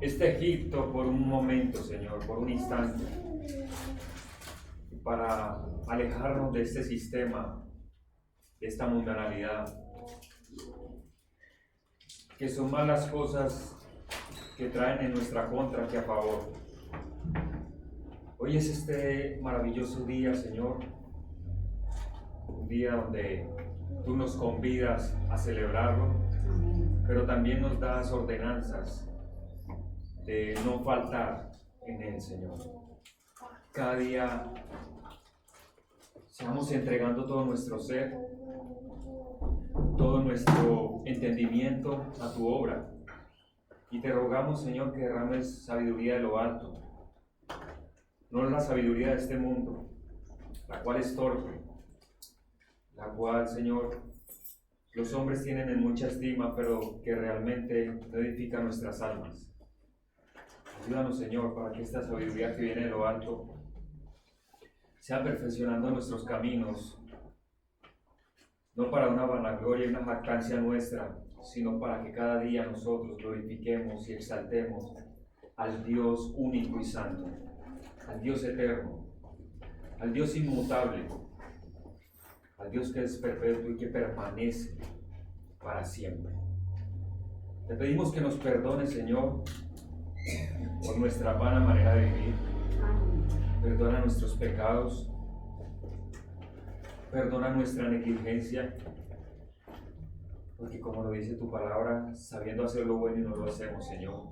este Egipto por un momento, Señor, por un instante, para alejarnos de este sistema, de esta mundanalidad, que son más las cosas que traen en nuestra contra que a favor. Hoy es este maravilloso día, Señor, un día donde tú nos convidas a celebrarlo, pero también nos das ordenanzas de no faltar en él, Señor. Cada día seamos entregando todo nuestro ser, todo nuestro entendimiento a tu obra. Y te rogamos, Señor, que derrames sabiduría de lo alto, no la sabiduría de este mundo, la cual es torpe, la cual, Señor, los hombres tienen en mucha estima, pero que realmente no edifica nuestras almas. Ayúdanos, Señor, para que esta sabiduría que viene de lo alto sea perfeccionando nuestros caminos, no para una vanagloria y una jactancia nuestra, sino para que cada día nosotros glorifiquemos y exaltemos al Dios único y santo, al Dios eterno, al Dios inmutable, al Dios que es perpetuo y que permanece para siempre. Te pedimos que nos perdones, Señor, por nuestra vana manera de vivir. Perdona nuestros pecados, perdona nuestra negligencia, porque como lo dice tu palabra, sabiendo hacer lo bueno y no lo hacemos, Señor,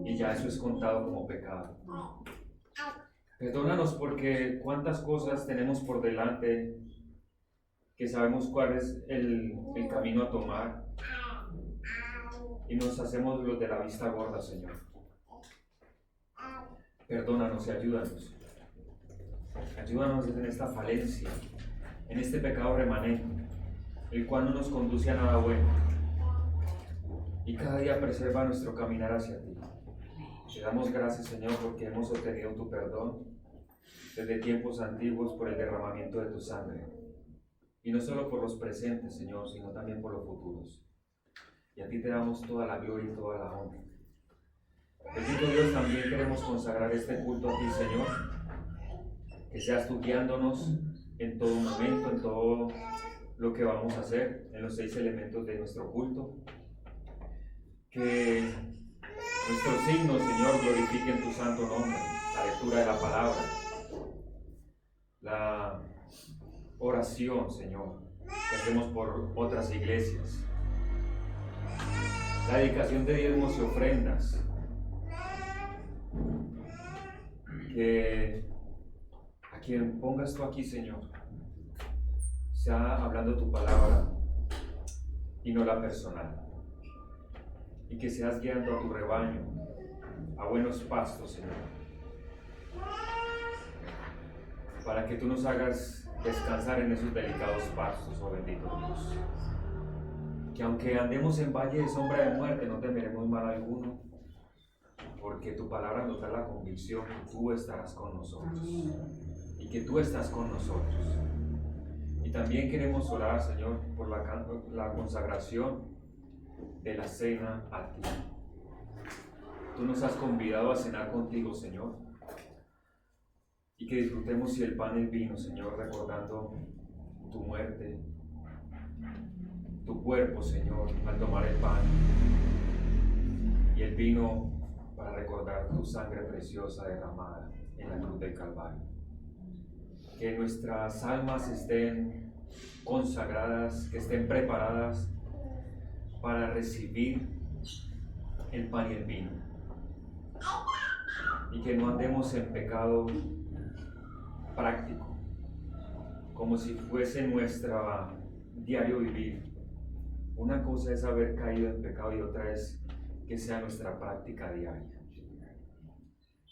y ya eso es contado como pecado. Perdónanos porque cuántas cosas tenemos por delante que sabemos cuál es el camino a tomar y nos hacemos los de la vista gorda, Señor. Perdónanos y ayúdanos. Ayúdanos en esta falencia, en este pecado remanente, el cual no nos conduce a nada bueno. Y cada día preserva nuestro caminar hacia ti. Te damos gracias, Señor, porque hemos obtenido tu perdón desde tiempos antiguos por el derramamiento de tu sangre. Y no solo por los presentes, Señor, sino también por los futuros. Y a ti te damos toda la gloria y toda la honra. Bendito Dios, también queremos consagrar este culto a ti, Señor. Que seas tú guiándonos en todo momento, en todo lo que vamos a hacer, en los 6 elementos de nuestro culto. Que nuestros signos, Señor, glorifiquen tu santo nombre, la lectura de la palabra, la oración, Señor, que hacemos por otras iglesias, la dedicación de diezmos y ofrendas, que a quien pongas tú aquí, Señor, sea hablando tu palabra y no la personal, y que seas guiando a tu rebaño a buenos pastos, Señor, para que tú nos hagas descansar en esos delicados pastos, oh bendito Dios. Que aunque andemos en valle de sombra de muerte, no temeremos mal alguno, porque tu palabra nos da la convicción que tú estarás con nosotros y que tú estás con nosotros. Y también queremos orar, Señor, por la consagración de la cena a ti. Tú nos has convidado a cenar contigo, Señor, y que disfrutemos el pan y el vino, Señor, recordando tu muerte, tu cuerpo, Señor, al tomar el pan y el vino para recordar tu sangre preciosa derramada en la cruz del Calvario. Que nuestras almas estén consagradas, que estén preparadas para recibir el pan y el vino, y que no andemos en pecado práctico, como si fuese nuestro diario vivir. Una cosa es haber caído en pecado y otra es que sea nuestra práctica diaria.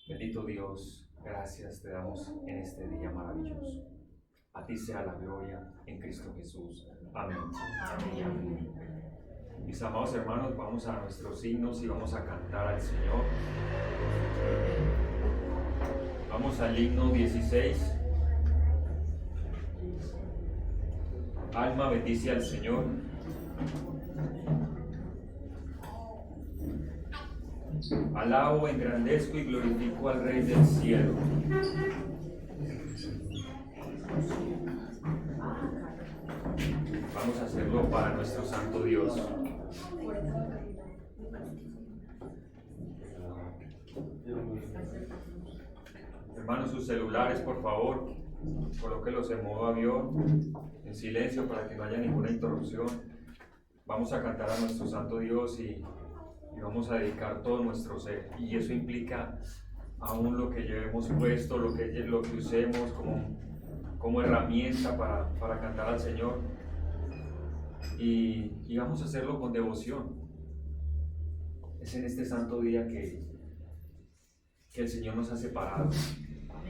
Bendito Dios, gracias te damos en este día maravilloso. A ti sea la gloria en Cristo Jesús. Amén. Amén. Amén. Mis amados hermanos, vamos a nuestros signos y vamos a cantar al Señor. Vamos al himno 16. Alma bendice al Señor. Alabo, engrandezco y glorifico al Rey del cielo. Vamos a hacerlo para nuestro santo Dios. Hermanos, sus celulares, por favor, colóquenlos en modo avión, en silencio, para que no haya ninguna interrupción. Vamos a cantar a nuestro santo Dios y vamos a dedicar todo nuestro ser. Y eso implica aún lo que llevemos puesto, lo que usemos como herramienta para cantar al Señor. Y vamos a hacerlo con devoción. Es en este santo día que el Señor nos ha separado.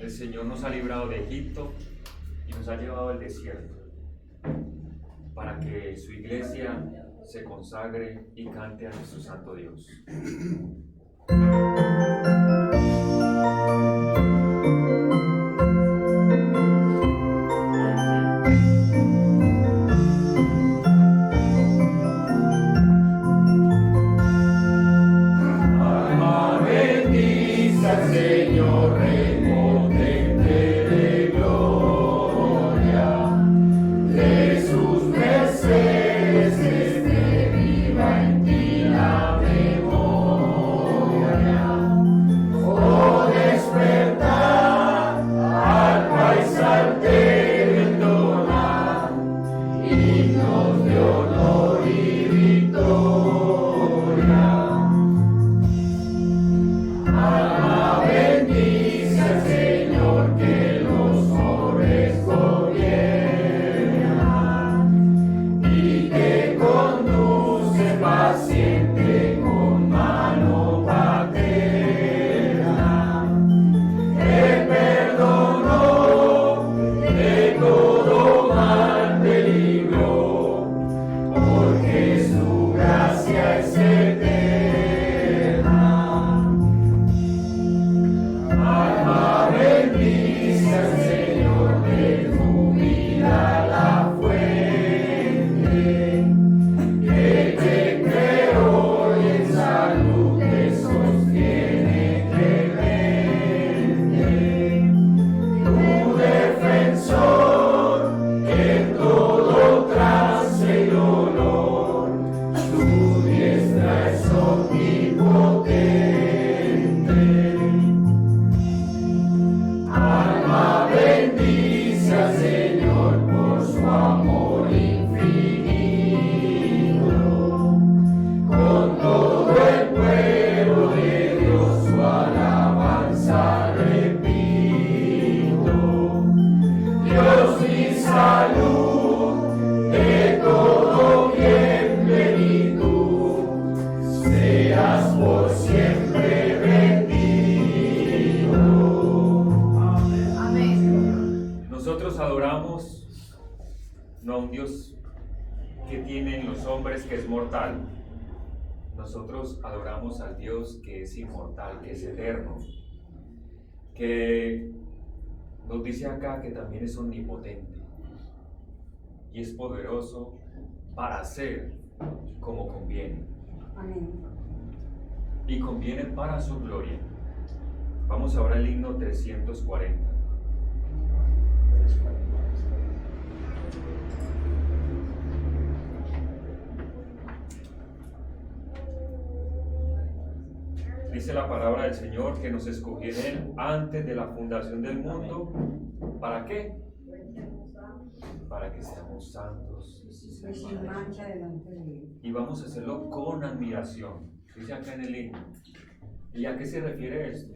El Señor nos ha librado de Egipto y nos ha llevado al desierto para que su iglesia se consagre y cante a nuestro santo Dios. No a un Dios que tienen los hombres, que es mortal. Nosotros adoramos al Dios que es inmortal, que es eterno, que nos dice acá que también es omnipotente y es poderoso para hacer como conviene. Amén. Y conviene para su gloria. Vamos ahora al himno 340. Dice la palabra del Señor que nos escogió en Él antes de la fundación del mundo. ¿Para qué? Para que seamos santos Y sin mancha delante de Él. y vamos a hacerlo con admiración. Dice acá en el himno. ¿Y a qué se refiere esto?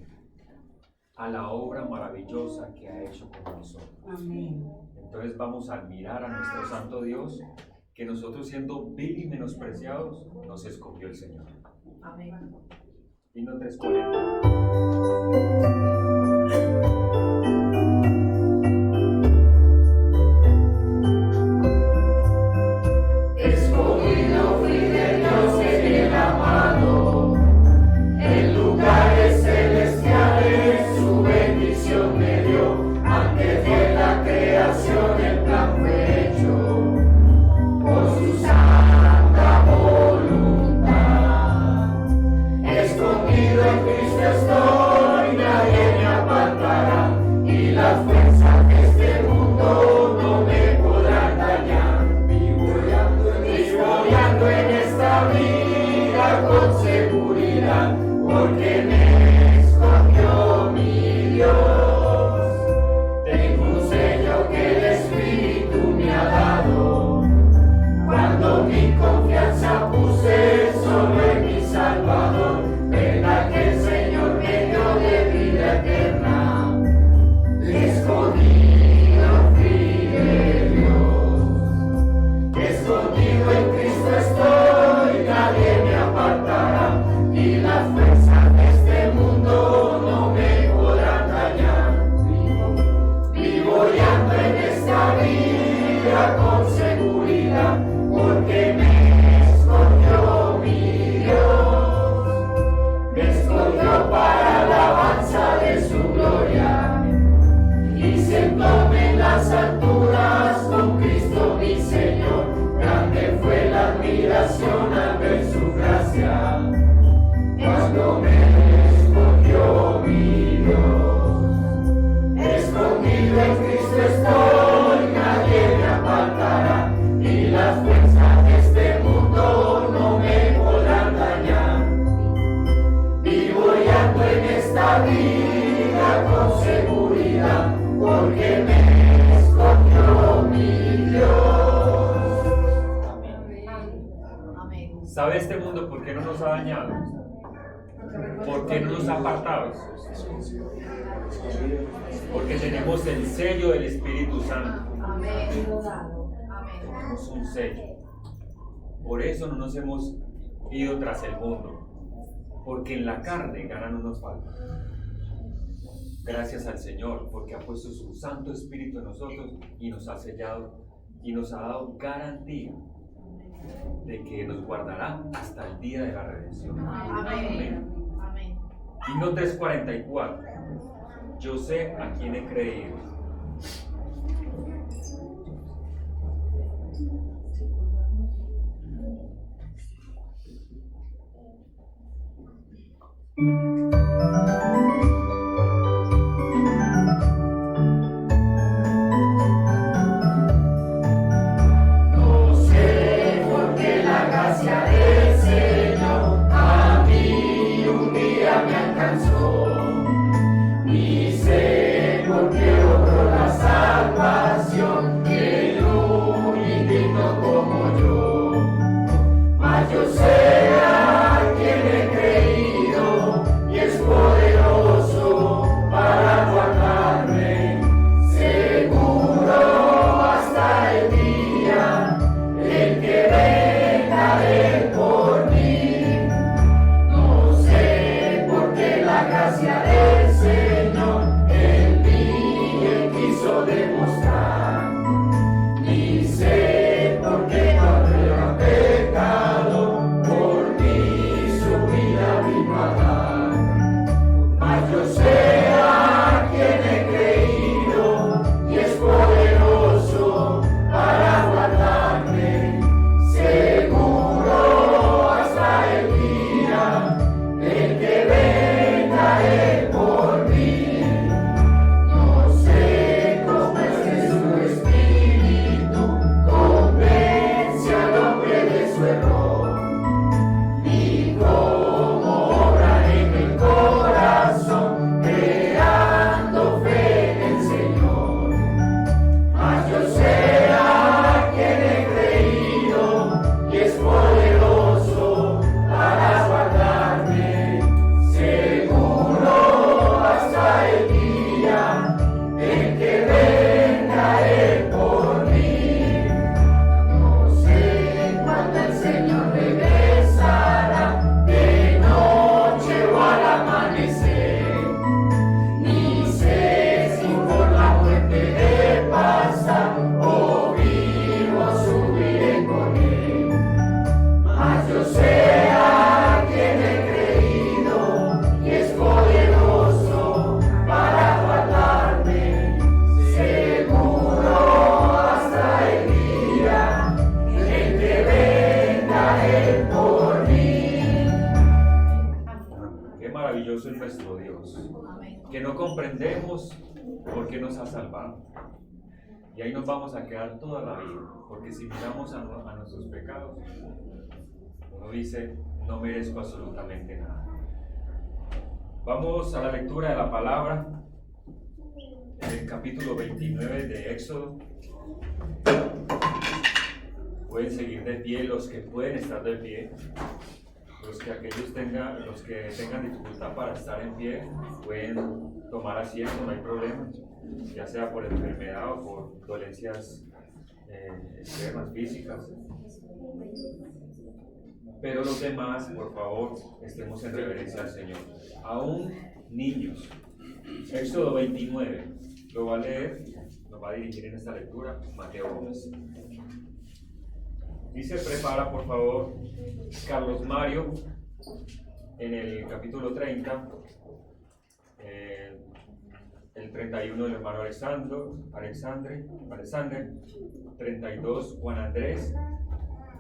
A la obra maravillosa que ha hecho con nosotros. Amén. Entonces vamos a admirar a nuestro santo Dios, que nosotros siendo vil y menospreciados, nos escogió el Señor. Amén. Himno 340. Escondido Cristo estoy, nadie me apartará, y las fuerzas de este mundo no me podrán dañar. Vivo y ando en esta vida con seguridad, porque me escogió mi Dios. Tengo un sello que el Espíritu me ha dado, cuando mi confianza puse solo en mi Salvador. Verdad que el Señor me dio de vida eterna, escondido fui de Dios. Escondido en Cristo estoy, nadie me apartará, y las fuerzas de este mundo no me podrán dañar. Vivo y ando en esta vida con seguridad, porque me escogió mi Dios. Me escogió para alabanza de su gloria, y sentóme en las alturas con Cristo mi Señor. Grande fue la admiración al ver su gracia, cuando me escogió mi Dios. Escondido en Cristo estoy, nadie me apartará, y las fuerzas de este mundo no me podrán dañar. Vivo y ando en esta vida con seguridad, porque me escogió mi Dios. Amén. ¿Sabe este mundo por qué no nos ha dañado? ¿Por qué no nos ha apartado? Porque tenemos el sello del Espíritu Santo. Amén. Tenemos un sello. Por eso no nos hemos ido tras el mundo, porque en la carne ganan unos falta. Gracias al Señor, porque ha puesto su Santo Espíritu en nosotros y nos ha sellado y nos ha dado garantía de que nos guardará hasta el día de la redención. Amén. Amén. Himno 344. Yo sé a quién he creído. No sé por qué la gracia del Señor a mí un día me alcanzó, ni sé por qué obró la salvación en un indigno como yo. Mas yo sé a quien he creído, y es poderoso para guardarme seguro hasta el día en que venga Él por mí. No sé por qué la gracia del Señor en mí Él quiso demostrar, ni sé por qué cuando era pecado por mí su vida vino a dar. Mas yo sé a quien he creído, y es poderoso para guardarme seguro hasta el día en que venga Él por mí. No sé cómo es que su espíritu convence al hombre de su error, ni cómo obra en el corazón creando fe en el Señor. Mas yo sé a quien he creído, y es poderoso para guardarme seguro hasta el día en que venga Él por mí. No sé cuándo el Señor regresará, de noche o al amanecer, ni sé si por la muerte de pasa o vivo subiré con Él. Mas yo sé a quien he creído, y es poderoso para guardarme seguro hasta el día en que venga Él por mí. Qué maravilloso poderoso es nuestro Dios, Amén. que no comprendemos por qué nos ha salvado. Y ahí nos vamos a quedar toda la vida, porque si miramos a nuestros pecados, uno dice, no merezco absolutamente nada. Vamos a la lectura de la palabra, en el capítulo 29 de Éxodo. Pueden seguir de pie los que pueden estar de pie. Los que tengan dificultad para estar en pie pueden tomar asiento, no hay problema, ya sea por enfermedad o por dolencias externas, físicas. Pero los demás, por favor, estemos en reverencia al Señor. Aún niños. Éxodo 29, lo va a leer, nos va a dirigir en esta lectura Mateo Gómez. Dice, prepara por favor Carlos Mario en el capítulo 30, el 31 del hermano Alexander, 32 Juan Andrés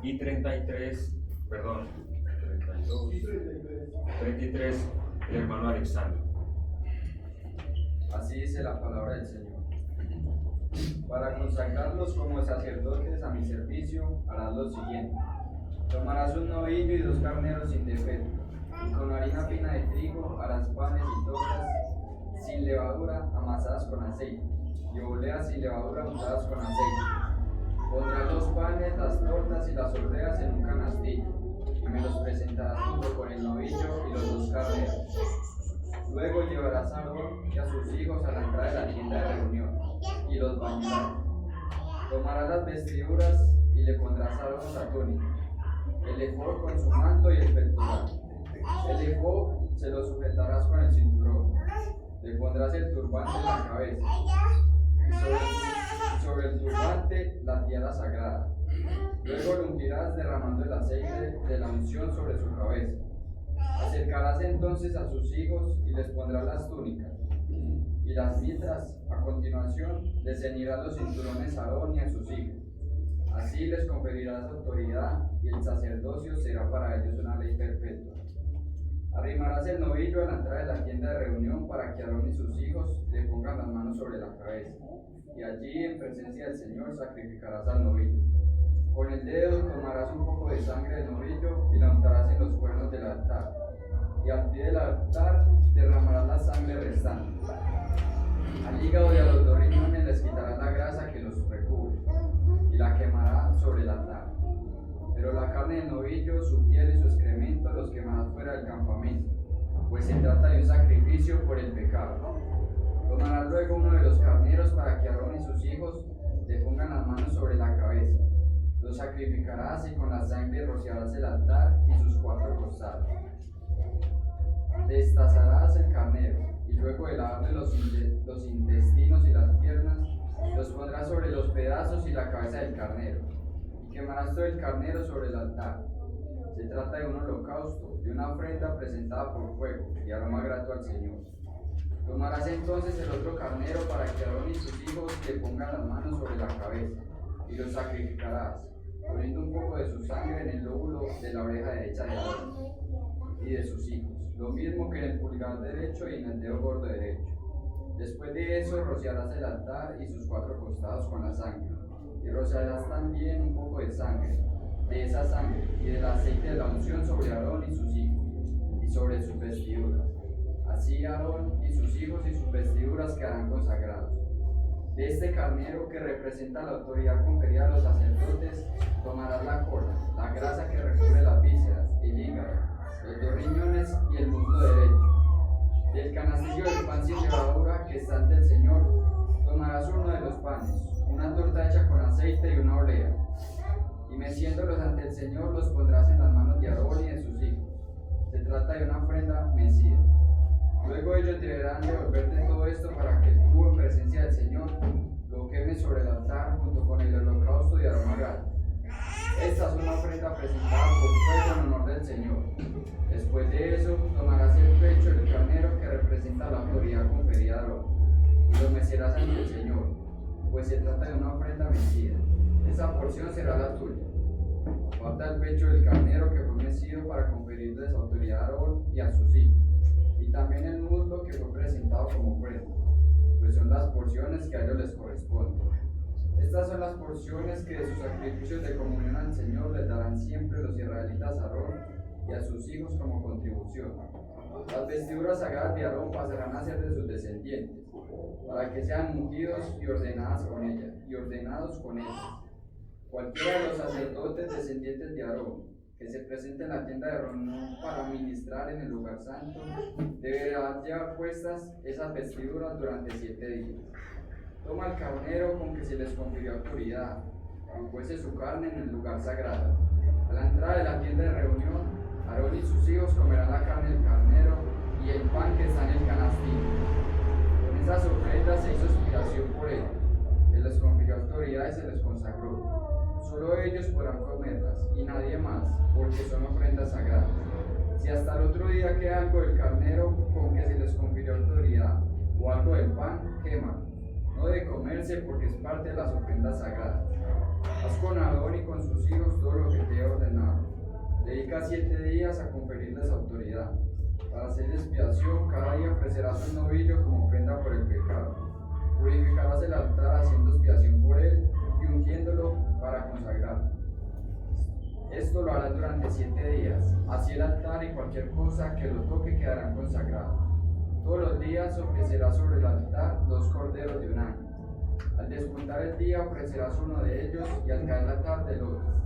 y 33 el hermano Alexander. Así dice la palabra del Señor. Para consagrarlos como sacerdotes a mi servicio, harás lo siguiente. Tomarás un novillo y 2 carneros sin defecto, y con harina fina de trigo harás panes y tortas sin levadura amasadas con aceite, y obleas sin levadura untadas con aceite. Pondrás los panes, las tortas y las obleas en un canastillo, y me los presentarás junto con el novillo y los 2 carneros. Luego llevarás a Aarón y a sus hijos a la entrada de la tienda de reunión, y los bañarás. Tomarás las vestiduras y le pondrás a Aarón la túnica, el efod con su manto y el pectoral. El efod se lo sujetarás con el cinturón. Le pondrás el turbante en la cabeza, y sobre el turbante la tiara sagrada. Luego lo ungirás derramando el aceite de la unción sobre su cabeza. Acercarás entonces a sus hijos y les pondrás las túnicas y las mitras. A continuación les ceñirás los cinturones a Aarón y a sus hijos. Así les conferirás autoridad y el sacerdocio será para ellos una ley perpetua. Arrimarás el novillo a la entrada de la tienda de reunión para que Aarón y sus hijos le pongan las manos sobre la cabeza. Y allí, en presencia del Señor, sacrificarás al novillo. Con el dedo tomarás un poco de sangre del novillo y la untarás en los cuernos del altar. Y al pie del altar derramarás la sangre restante. Al hígado y a los 2 riñones les quitarás la grasa que los recubre y la quemarás sobre el altar. Pero la carne del novillo, su piel y su excremento los quemarás fuera del campamento, pues se trata de un sacrificio por el pecado. Tomarás luego uno de los carneros para que Aarón y sus hijos le pongan las manos sobre la cabeza. Lo sacrificarás y con la sangre rociarás el altar y sus 4 costados. Destazarás el carnero y luego de lavarle los intestinos y las piernas, los pondrás sobre los pedazos y la cabeza del carnero, y quemarás todo el carnero sobre el altar. Se trata de un holocausto, de una ofrenda presentada por fuego, y aroma grato al Señor. Tomarás entonces el otro carnero para que Aarón y sus hijos le pongan las manos sobre la cabeza, y lo sacrificarás, poniendo un poco de su sangre en el lóbulo de la oreja derecha de Aarón y de sus hijos, lo mismo que en el pulgar derecho y en el dedo gordo derecho. Después de eso rociarás el altar y sus 4 costados con la sangre, y rociarás también un poco de sangre, de esa sangre y del aceite de la unción sobre Aarón y sus hijos, y sobre sus vestiduras. Así Aarón y sus hijos y sus vestiduras quedarán consagrados. De este carnero que representa la autoridad conferida a los sacerdotes, tomarás la cola, la grasa que recubre las vísceras, el hígado, los 2 riñones y el muslo derecho. Del canastillo del pan sin levadura que está ante el Señor, tomarás uno de los panes, una torta hecha con aceite y una oblea, y meciéndolos ante el Señor los pondrás en las manos de Aarón y de sus hijos. Se trata de una ofrenda mecida. Luego ellos deberán devolverte todo esto para que tú, en presencia del Señor, lo quemes sobre el altar junto con el holocausto de aroma grato. Esta es una ofrenda presentada por fuego en honor del Señor. Después de eso, tomarás el pecho del carnero que representa la autoridad conferida a Aarón, y lo mecerás ante el Señor, pues se trata de una ofrenda mecida. Esa porción será la tuya. Falta el pecho del carnero que fue mecido para conferirles autoridad a Aarón y a sus hijos, y también el muslo que fue presentado como ofrenda, pues son las porciones que a ellos les corresponden. Estas son las porciones que de sus sacrificios de comunión al Señor les darán siempre los israelitas a Aarón y a sus hijos como contribución. Las vestiduras sagradas de Aarón pasarán a ser de sus descendientes, para que sean ungidos y ordenados con ellas. Cualquiera de los sacerdotes descendientes de Aarón que se presente en la tienda de reunión para ministrar en el lugar santo deberá llevar puestas esas vestiduras durante 7 días. Toma el carnero con que se les confirió autoridad y cuece su carne en el lugar sagrado. A la entrada de la tienda de reunión, Aarón y sus hijos comerán la carne del carnero y el pan que está en el canastillo. Con esas ofrendas se hizo expiación por ellos, se les confirió autoridad y se les consagró. Solo ellos podrán comerlas y nadie más, porque son ofrendas sagradas. Si hasta el otro día queda algo del carnero con que se les confirió autoridad o algo del pan, queman. No debe comerse porque es parte de las ofrendas sagradas. Haz con Aarón y con sus hijos todo lo que te he ordenado. Dedica 7 días a conferirles autoridad. Para hacer expiación, cada día ofrecerás un novillo como ofrenda por el pecado. Purificarás el altar haciendo expiación por él y ungiéndolo para consagrarlo. Esto lo harás durante 7 días. Así el altar y cualquier cosa que lo toque quedarán consagrados. Todos los días ofrecerás sobre el altar 2 corderos de un año. Al despuntar el día ofrecerás uno de ellos y al caer la tarde el otro.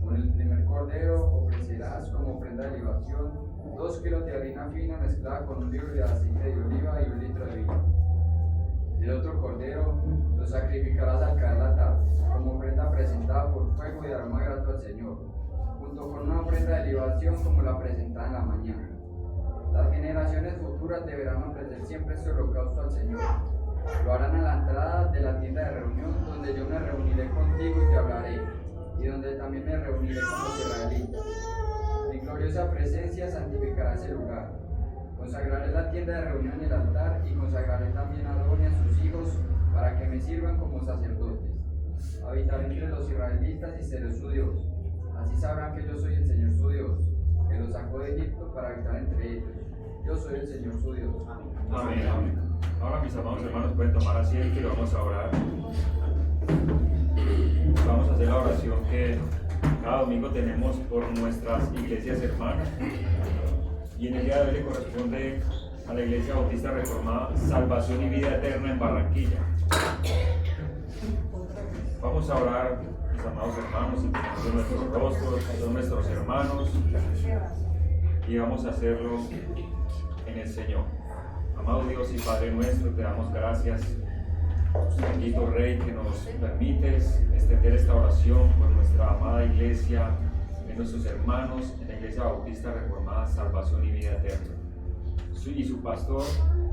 Con el primer cordero ofrecerás como ofrenda de libación 2 kilos de harina fina mezclada con 1 libro de aceite de oliva y 1 litro de vino. El otro cordero lo sacrificarás al caer la tarde, como ofrenda presentada por fuego y aroma grato al Señor, junto con una ofrenda de libación como la presentada en la mañana. Las generaciones futuras deberán ofrecer siempre este holocausto al Señor. Lo harán a la entrada de la tienda de reunión, donde yo me reuniré contigo y te hablaré, y donde también me reuniré con los israelitas. Mi gloriosa presencia santificará ese lugar. Consagraré la tienda de reunión y el altar, y consagraré también a Aarón y a sus hijos, para que me sirvan como sacerdotes. Habitaré entre los israelitas y seré su Dios. Así sabrán que yo soy el Señor su Dios, que los sacó de Egipto para habitar entre ellos. Yo soy el Señor su Dios. Amén. Amén. Ahora, mis amados hermanos, pueden tomar asiento y vamos a orar. Vamos a hacer la oración que cada domingo tenemos por nuestras iglesias hermanas. Y en el día de hoy le corresponde a la Iglesia Bautista Reformada Salvación y Vida Eterna en Barranquilla. Vamos a orar, mis amados hermanos, inclinando nuestros rostros, son nuestros hermanos, y vamos a hacerlo en el Señor. Amado Dios y Padre nuestro, te damos gracias, bendito Rey, que nos permites extender esta oración por nuestra amada iglesia, en nuestros hermanos en la Iglesia Bautista Reformada Salvación y Vida Eterna, y su pastor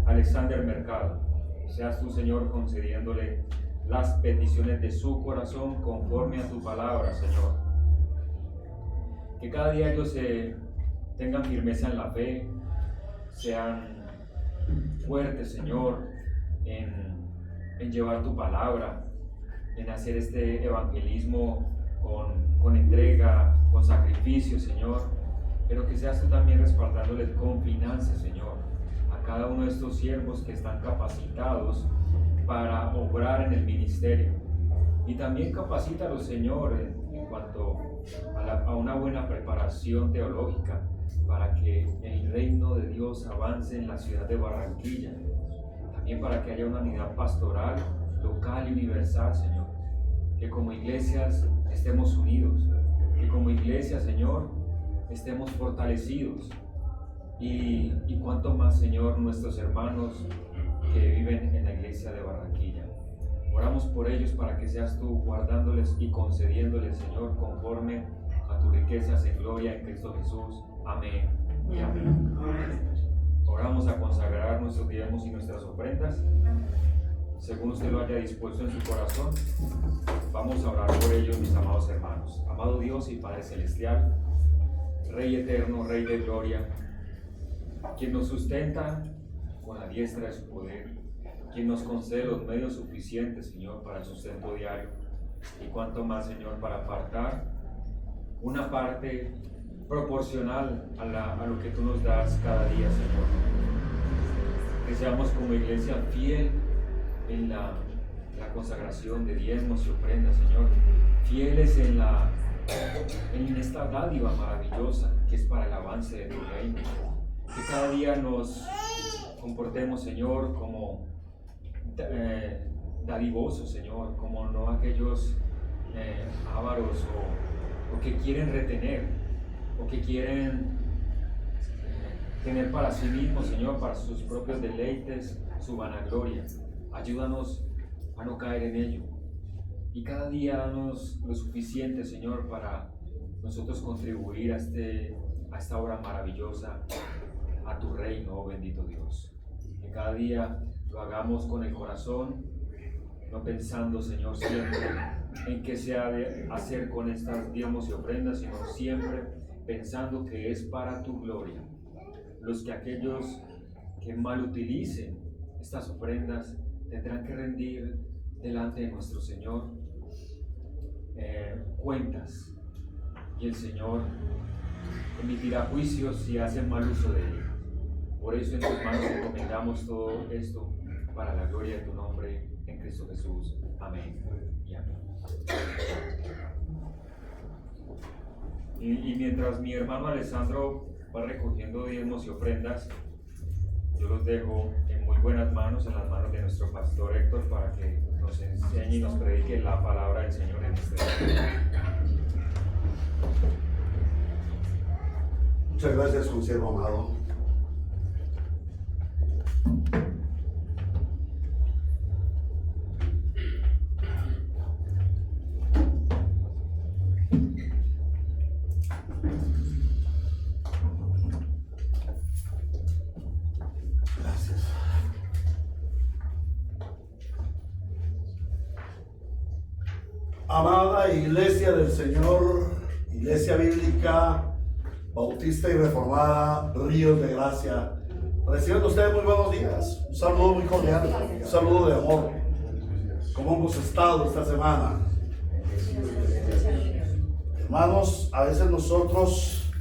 Alexander Mercado. Seas tú, Señor, concediéndole las peticiones de su corazón conforme a tu palabra, Señor. Que cada día ellos tengan firmeza en la fe, sean fuertes, Señor, en llevar tu palabra, en hacer este evangelismo con entrega, con sacrificio, Señor, pero que seas tú también respaldándoles con finanzas, Señor, a cada uno de estos siervos que están capacitados para obrar en el ministerio. Y también capacítalos, Señor, en cuanto a una buena preparación teológica, para que el reino de Dios avance en la ciudad de Barranquilla. También para que haya una unidad pastoral, local y universal, Señor. Que como iglesias estemos unidos, que como iglesia, Señor, estemos fortalecidos. Y cuanto más, Señor, nuestros hermanos que viven en la iglesia de Barranquilla. Oramos por ellos para que seas tú guardándoles y concediéndoles, Señor, conforme a tus riquezas en gloria en Cristo Jesús. Amén y amén. Oramos a consagrar nuestros diezmos y nuestras ofrendas, según usted lo haya dispuesto en su corazón. Vamos a orar por ellos, mis amados hermanos. Amado Dios y Padre Celestial, Rey eterno, Rey de gloria, quien nos sustenta con la diestra de su poder, quien nos concede los medios suficientes, Señor, para el sustento diario, y cuanto más, Señor, para apartar una parte proporcional a lo que tú nos das cada día, Señor. seamos como iglesia fiel en la consagración de diezmos y ofrendas, Señor, fieles en esta dádiva maravillosa que es para el avance de tu reino. Que cada día nos comportemos, Señor, como dadivosos, Señor, como no aquellos ávaros o que quieren retener o que quieren tener para sí mismos, Señor, para sus propios deleites, su vanagloria. Ayúdanos a no caer en ello. Y cada día danos lo suficiente, Señor, para nosotros contribuir a esta obra maravillosa, a tu reino, oh bendito Dios. Que cada día lo hagamos con el corazón, no pensando, Señor, siempre en qué se ha de hacer con estas diezmos y ofrendas, sino siempre pensando que es para tu gloria. Aquellos que mal utilicen estas ofrendas tendrán que rendir delante de nuestro Señor cuentas, y el Señor emitirá juicios si hacen mal uso de ello. Por eso en tus manos encomendamos todo esto para la gloria de tu nombre en Cristo Jesús. Amén y amén. Y mientras mi hermano Alessandro va recogiendo diezmos y ofrendas, yo los dejo en muy buenas manos, en las manos de nuestro pastor Héctor, para que nos enseñe y nos predique la palabra del Señor en este día. Muchas gracias, consiervo amado. Amada Iglesia del Señor, Iglesia Bíblica, Bautista y Reformada, Ríos de Gracia, reciban ustedes muy buenos días. Un saludo muy cordial, un saludo de amor. ¿Cómo hemos estado esta semana? Hermanos, a veces nosotros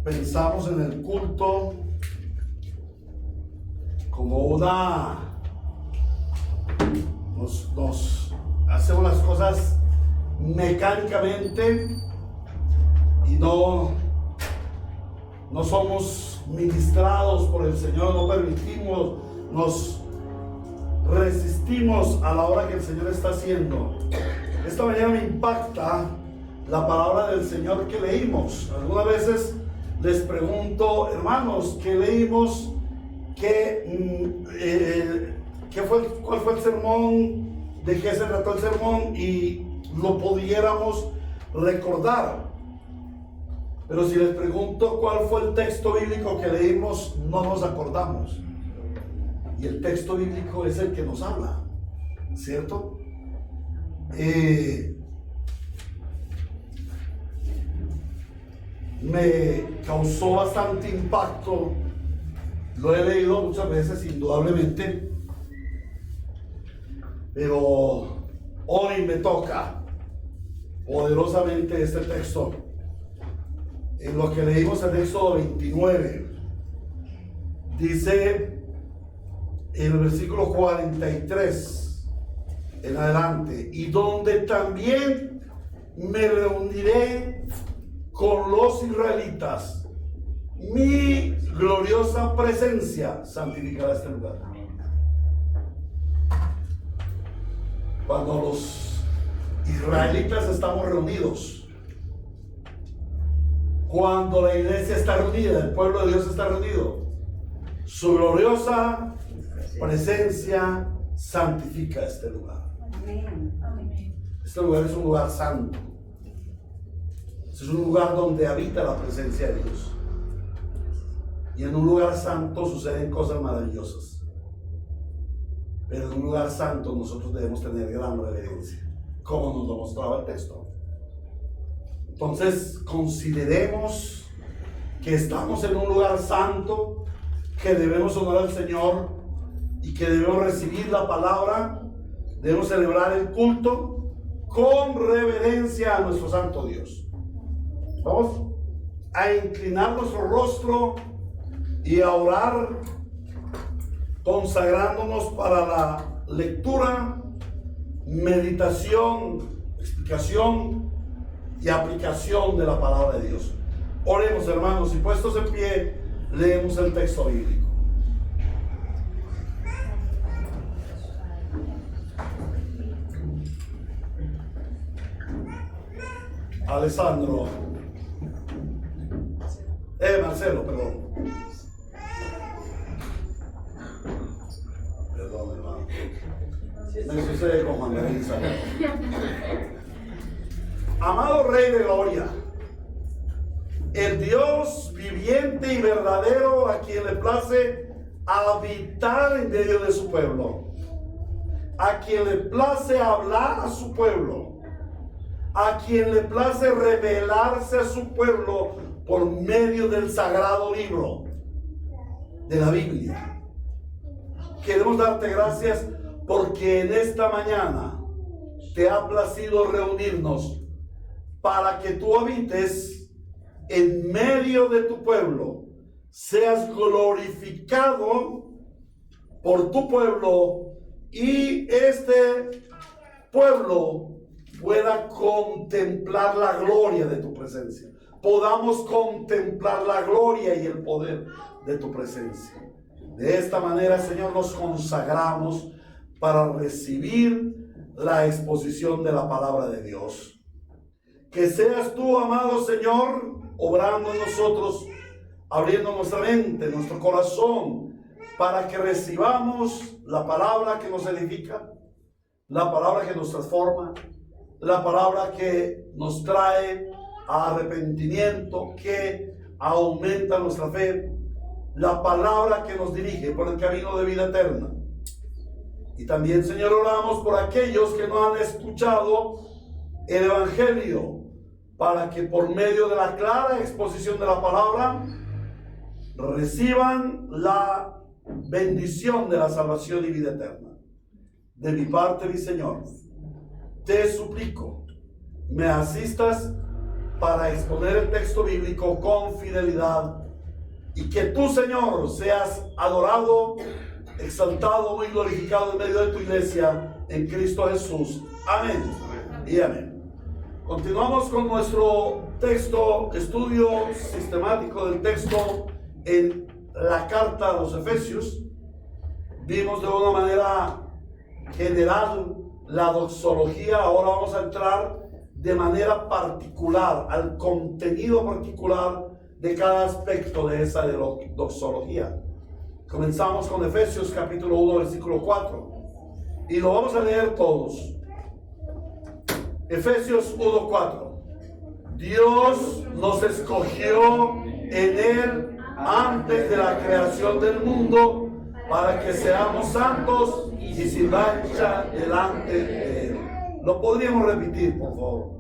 pensamos en el culto como nos hacemos las cosas mecánicamente y no somos ministrados por el Señor, no permitimos, nos resistimos a la hora que el Señor está haciendo. Esta mañana me impacta la palabra del Señor que leímos. Algunas veces les pregunto, hermanos, ¿qué leímos? ¿Cuál fue el sermón? ¿De qué se trató el sermón? Y lo pudiéramos recordar. Pero si les pregunto cuál fue el texto bíblico que leímos, no nos acordamos. Y el texto bíblico es el que nos habla, ¿cierto? Me causó bastante impacto. Lo he leído muchas veces, indudablemente. Pero hoy me toca poderosamente este texto. En lo que leímos en Éxodo 29, dice en el versículo 43 en adelante: y donde también me reuniré con los israelitas, mi gloriosa presencia santificará este lugar. Cuando los israelitas estamos reunidos, cuando la iglesia está reunida, el pueblo de Dios está reunido, su gloriosa presencia santifica este lugar. Este lugar es un lugar santo. Es un lugar donde habita la presencia de Dios. Y en un lugar santo suceden cosas maravillosas. Pero en un lugar santo nosotros debemos tener gran reverencia, como nos lo mostraba el texto. Entonces consideremos que estamos en un lugar santo, que debemos honrar al Señor y que debemos recibir la palabra, debemos celebrar el culto con reverencia a nuestro santo Dios. Vamos a inclinar nuestro rostro y a orar consagrándonos para la lectura, meditación, explicación y aplicación de la palabra de Dios. Oremos, hermanos, y puestos en pie, leemos el texto bíblico. Alessandro, Marcelo, perdón. Perdón, hermano. Me sucede con Juan Manuel Isabel. Amado Rey de Gloria, el Dios viviente y verdadero, a quien le place habitar en medio de su pueblo, a quien le place hablar a su pueblo, a quien le place revelarse a su pueblo por medio del sagrado libro de la Biblia. Queremos darte gracias porque en esta mañana te ha placido reunirnos para que tú habites en medio de tu pueblo, seas glorificado por tu pueblo y este pueblo pueda contemplar la gloria de tu presencia. Podamos contemplar la gloria y el poder de tu presencia. De esta manera, Señor, nos consagramos para recibir la exposición de la palabra de Dios. Que seas tú, amado Señor, obrando en nosotros, abriendo nuestra mente, nuestro corazón, para que recibamos la palabra que nos edifica, la palabra que nos transforma, la palabra que nos trae a arrepentimiento, que aumenta nuestra fe, la palabra que nos dirige por el camino de vida eterna. Y también, Señor, oramos por aquellos que no han escuchado el Evangelio, para que por medio de la clara exposición de la palabra reciban la bendición de la salvación y vida eterna. De mi parte, mi Señor, te suplico, me asistas para exponer el texto bíblico con fidelidad y que tú, Señor, seas adorado, exaltado, muy glorificado en medio de tu iglesia, en Cristo Jesús. Amén y amén. Continuamos con nuestro texto, estudio sistemático del texto en la carta a los Efesios. Vimos de una manera general la doxología. Ahora vamos a entrar de manera particular al contenido particular de cada aspecto de esa doxología. Comenzamos con Efesios capítulo 1, versículo 4, y lo vamos a leer todos. Efesios 1:4. Dios nos escogió en Él antes de la creación del mundo para que seamos santos y sin mancha delante de Él. Lo podríamos repetir, por favor.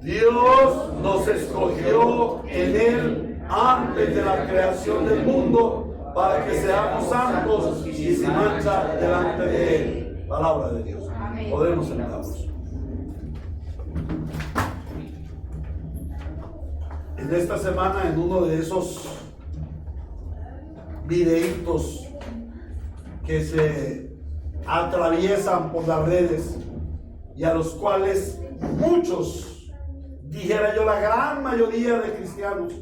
Dios nos escogió en Él antes de la creación del mundo para que seamos santos y sin mancha delante de Él. Palabra de Dios. Podemos sentarnos. En esta semana, en uno de esos videitos que se atraviesan por las redes y a los cuales muchos, dijera yo la gran mayoría de cristianos,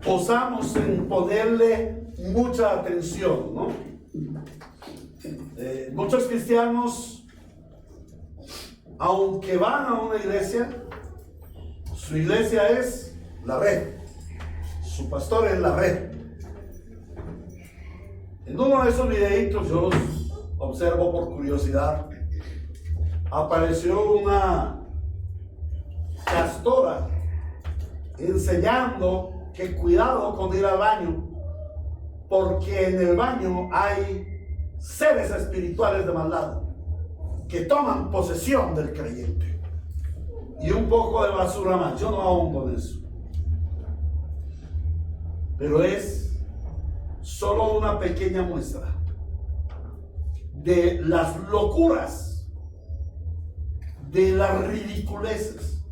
osamos en ponerle mucha atención, ¿no? Muchos cristianos, aunque van a una iglesia, su iglesia es la red, su pastor es la red. En uno de esos videitos, yo los observo por curiosidad, apareció una pastora enseñando que cuidado con ir al baño, porque en el baño hay seres espirituales de maldad que toman posesión del creyente. Y un poco de basura más. Yo no ahondo en eso, pero es solo una pequeña muestra de las locuras, de las ridiculeces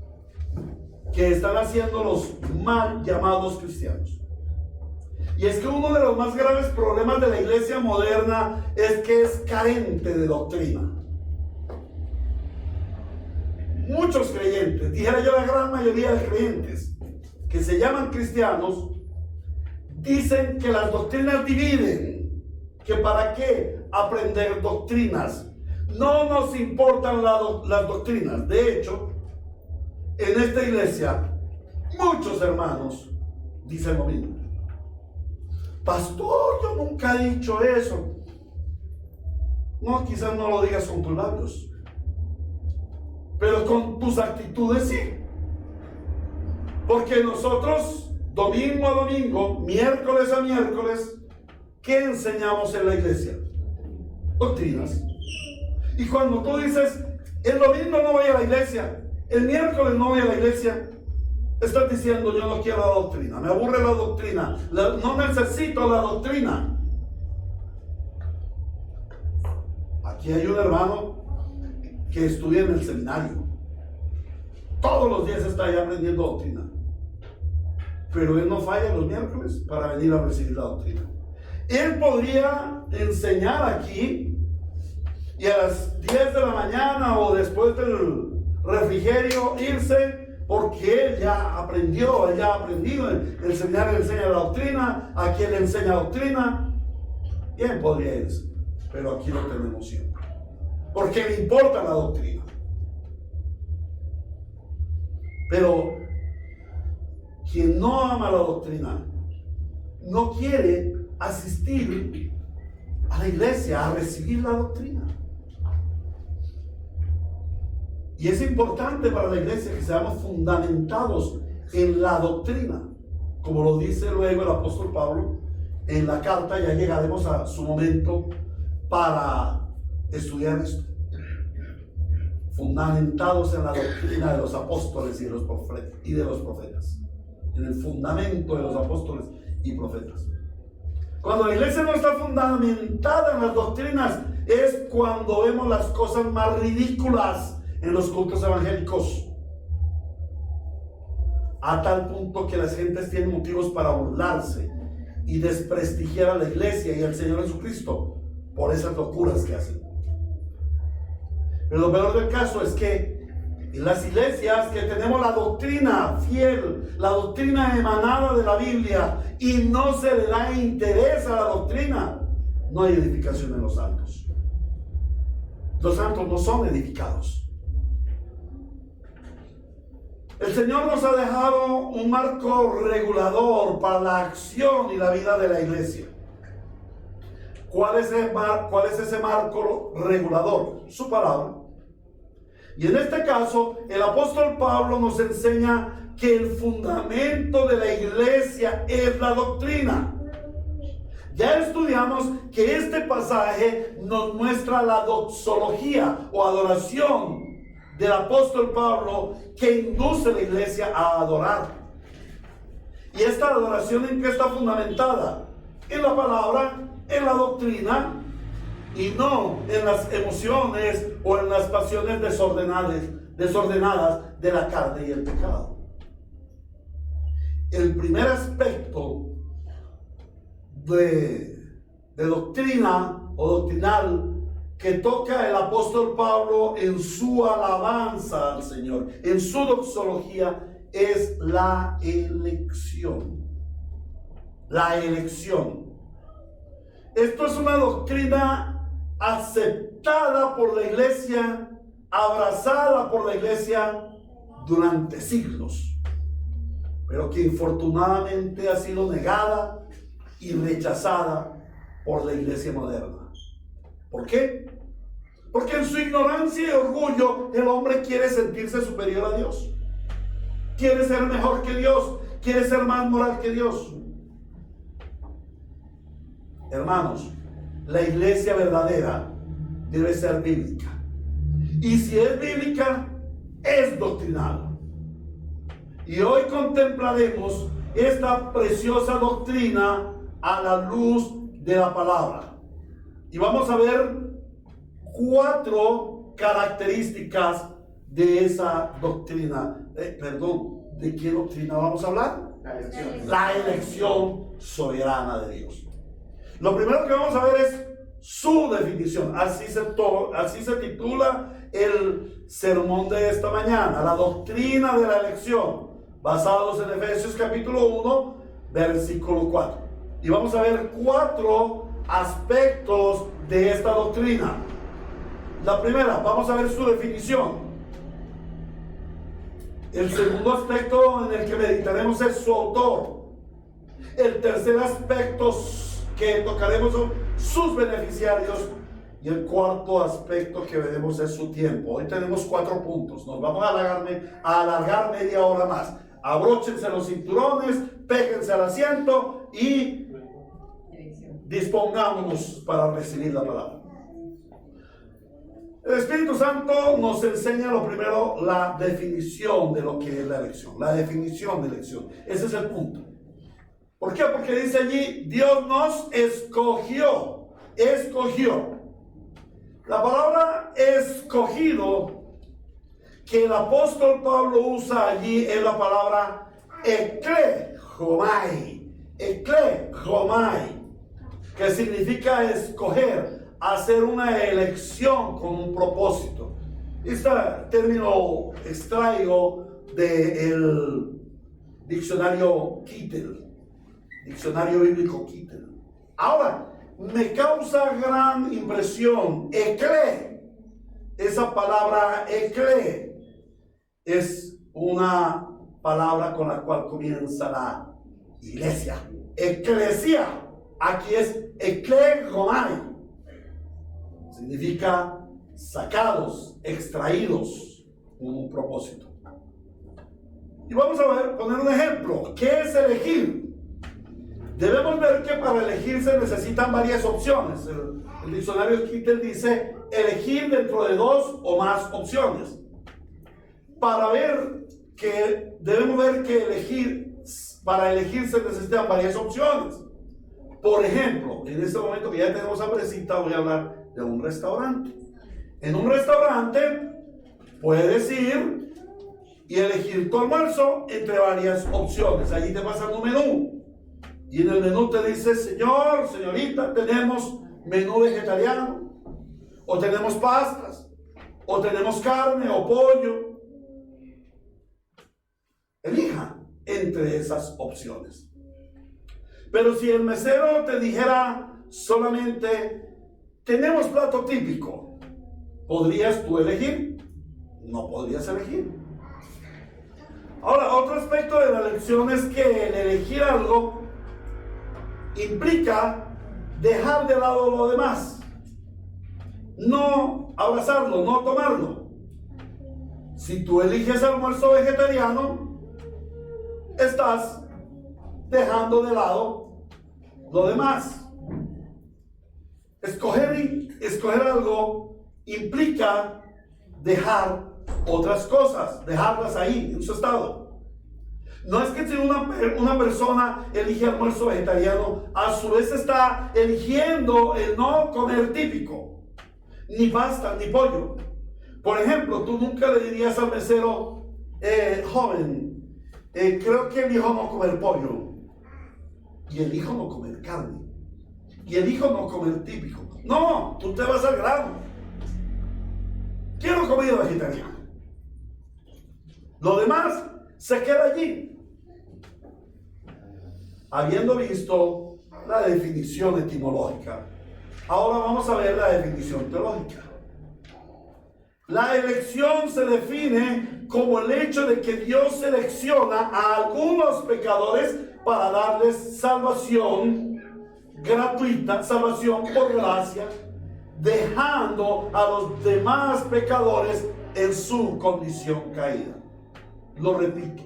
que están haciendo los mal llamados cristianos. Y Y es que uno de los más graves problemas de la iglesia moderna es que es carente de doctrina. Muchos creyentes, dijera yo la gran mayoría de creyentes que se llaman cristianos, dicen que las doctrinas dividen, que para qué aprender doctrinas. No nos importan las doctrinas. De hecho, en esta iglesia, muchos hermanos dicen lo mismo. Pastor, yo nunca he dicho eso. No, quizás no lo digas con tus labios, pero con tus actitudes sí. Porque nosotros, domingo a domingo, miércoles a miércoles, ¿qué enseñamos en la iglesia? Doctrinas. Y cuando tú dices, el domingo no voy a la iglesia, el miércoles no voy a la iglesia, estás diciendo, yo no quiero la doctrina, me aburre la doctrina, no necesito la doctrina. Aquí hay un hermano que estudia en el seminario. Todos los días está ahí aprendiendo doctrina. Pero él no falla los miércoles para venir a recibir la doctrina. Él podría enseñar aquí y a las 10 de la mañana o después del refrigerio irse, porque él ya aprendió, él ya ha aprendido. El seminario le enseña la doctrina, aquí él le enseña doctrina. Bien, podría irse, pero aquí lo tenemos siempre, porque le importa la doctrina. Pero quien no ama la doctrina no quiere asistir a la iglesia a recibir la doctrina. Y es importante para la iglesia que seamos fundamentados en la doctrina, como lo dice luego el apóstol Pablo en la carta. Ya llegaremos a su momento para estudiar esto. Fundamentados en la doctrina de los apóstoles y de los profetas, en el fundamento de los apóstoles y profetas. Cuando la iglesia no está fundamentada en las doctrinas, es cuando vemos las cosas más ridículas en los cultos evangélicos, a tal punto que las gentes tienen motivos para burlarse y desprestigiar a la iglesia y al Señor Jesucristo por esas locuras que hacen. Pero lo peor del caso es que en las iglesias que tenemos la doctrina fiel, la doctrina emanada de la Biblia, y no se le da interés a la doctrina, no hay edificación en los santos. Los santos no son edificados. El Señor nos ha dejado un marco regulador para la acción y la vida de la iglesia. ¿Cuál es ese marco regulador? Su palabra. Y en este caso, el apóstol Pablo nos enseña que el fundamento de la iglesia es la doctrina. Ya estudiamos que este pasaje nos muestra la doxología o adoración del apóstol Pablo, que induce a la iglesia a adorar. ¿Y esta adoración en qué está fundamentada? En la palabra, en la doctrina, y no en las emociones o en las pasiones desordenadas de la carne y el pecado. El primer aspecto de doctrina o doctrinal que toca el apóstol Pablo en su alabanza al Señor, en su doxología, es la elección. La elección. Esto es una doctrina aceptada por la iglesia, abrazada por la iglesia durante siglos, pero que infortunadamente ha sido negada y rechazada por la iglesia moderna. ¿Por qué? Porque en su ignorancia y orgullo el hombre quiere sentirse superior a Dios, quiere ser mejor que Dios, quiere ser más moral que Dios. Hermanos, la iglesia verdadera debe ser bíblica, y si es bíblica, es doctrinal. Y hoy contemplaremos esta preciosa doctrina a la luz de la palabra. Y vamos a ver 4 características de esa doctrina. ¿De qué doctrina vamos a hablar? La elección soberana de Dios. Lo primero que vamos a ver es su definición. Así se titula el sermón de esta mañana, la doctrina de la elección, basados en Efesios capítulo 1, versículo 4. Y vamos a ver 4 aspectos de esta doctrina. La primera, vamos a ver su definición. El segundo aspecto en el que meditaremos es su autor. El tercer aspecto que tocaremos son sus beneficiarios. Y el cuarto aspecto que veremos es su tiempo. Hoy tenemos 4 puntos. Nos vamos a alargar media hora más. Abróchense los cinturones, péguense al asiento y dispongámonos para recibir la palabra. El Espíritu Santo nos enseña lo primero, la definición de lo que es la elección. La definición de elección. Ese es el punto. ¿Por qué? Porque dice allí, Dios nos escogió. Escogió. La palabra escogido que el apóstol Pablo usa allí es la palabra eklejomai. Eklejomai. Que significa escoger, hacer una elección con un propósito. Este término extraigo del diccionario Kittel, diccionario bíblico Kittel. Ahora, me causa gran impresión, ekle, esa palabra ekle, es una palabra con la cual comienza la iglesia, eclesia. Aquí es eklejomai, significa sacados, extraídos, con un propósito. Y vamos a poner un ejemplo. ¿Qué es elegir? Debemos ver que para elegir se necesitan varias opciones. El diccionario Kittel dice elegir dentro de 2 o más opciones. Para ver que debemos ver que para elegir se necesitan varias opciones. Por ejemplo, en este momento que ya tenemos hambrecita, voy a hablar de un restaurante. En un restaurante puedes ir y elegir tu almuerzo entre varias opciones. Allí te pasan un menú y en el menú te dice, señor, señorita, tenemos menú vegetariano, o tenemos pastas, o tenemos carne o pollo. Elija entre esas opciones. Pero si el mesero te dijera solamente, tenemos plato típico, ¿podrías tú elegir? No podrías elegir. Ahora, otro aspecto de la elección es que el elegir algo implica dejar de lado lo demás. No abrazarlo, no tomarlo. Si tú eliges almuerzo vegetariano, estás dejando de lado lo demás. Escoger algo implica dejar otras cosas, dejarlas ahí, en su estado. No es que si una persona elige almuerzo vegetariano, a su vez está eligiendo el no comer típico, ni pasta, ni pollo. Por ejemplo, tú nunca le dirías al mesero, joven, creo que elijo no comer pollo, y elijo no comer carne, y elijo no comer típico. No, tú te vas al grano. Quiero comida vegetariana. Lo demás se queda allí. Habiendo visto la definición etimológica, ahora vamos a ver la definición teológica. La elección se define como el hecho de que Dios selecciona a algunos pecadores para darles salvación gratuita, salvación por gracia, dejando a los demás pecadores en su condición caída. Lo repito.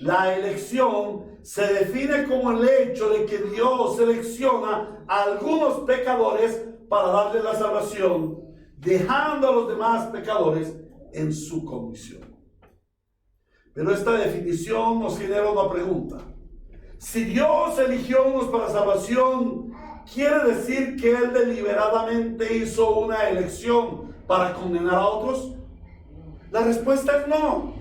La elección se define como el hecho de que Dios selecciona a algunos pecadores para darles la salvación, dejando a los demás pecadores en su condición. Pero esta definición nos genera una pregunta. Si Dios eligió a unos para salvación, ¿quiere decir que Él deliberadamente hizo una elección para condenar a otros? La respuesta es no.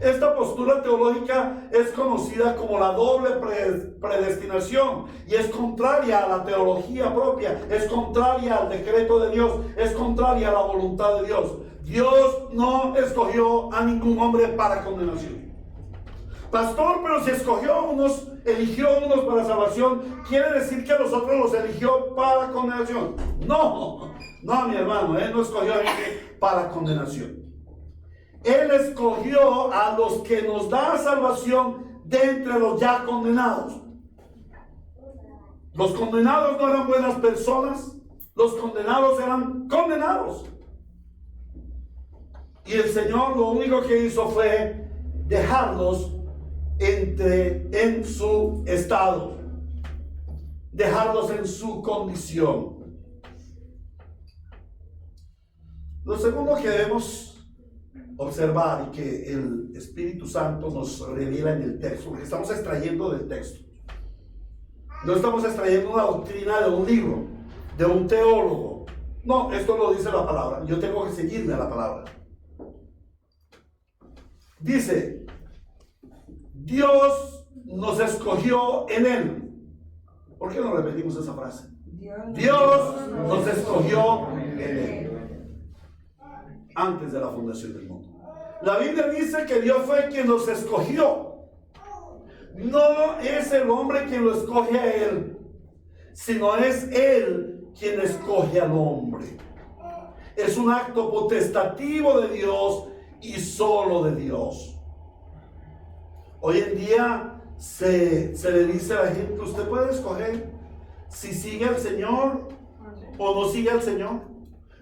Esta postura teológica es conocida como la doble predestinación y es contraria a la teología propia, es contraria al decreto de Dios, es contraria a la voluntad de Dios. Dios no escogió a ningún hombre para condenación. Pastor, pero si escogió a unos, eligió a unos para salvación, ¿quiere decir que a los otros los eligió para condenación? No, mi hermano, Él no escogió a nadie para condenación. Él escogió a los que nos da salvación de entre los ya condenados. Los condenados no eran buenas personas, los condenados eran condenados. Y el Señor lo único que hizo fue dejarlos en su estado, dejarlos en su condición. Lo segundo que debemos observar y que el Espíritu Santo nos revela en el texto, porque estamos extrayendo del texto, no estamos extrayendo una doctrina de un libro, de un teólogo. No, esto lo dice la palabra, yo tengo que seguirme a la palabra. Dice, Dios nos escogió en Él. ¿Por qué no repetimos esa frase? Dios nos escogió en Él antes de la fundación del mundo. La Biblia dice que Dios fue quien nos escogió. No es el hombre quien lo escoge a Él, sino es Él quien escoge al hombre. Es un acto potestativo de Dios y solo de Dios. Hoy en día se le dice a la gente, usted puede escoger si sigue al Señor o no sigue al Señor.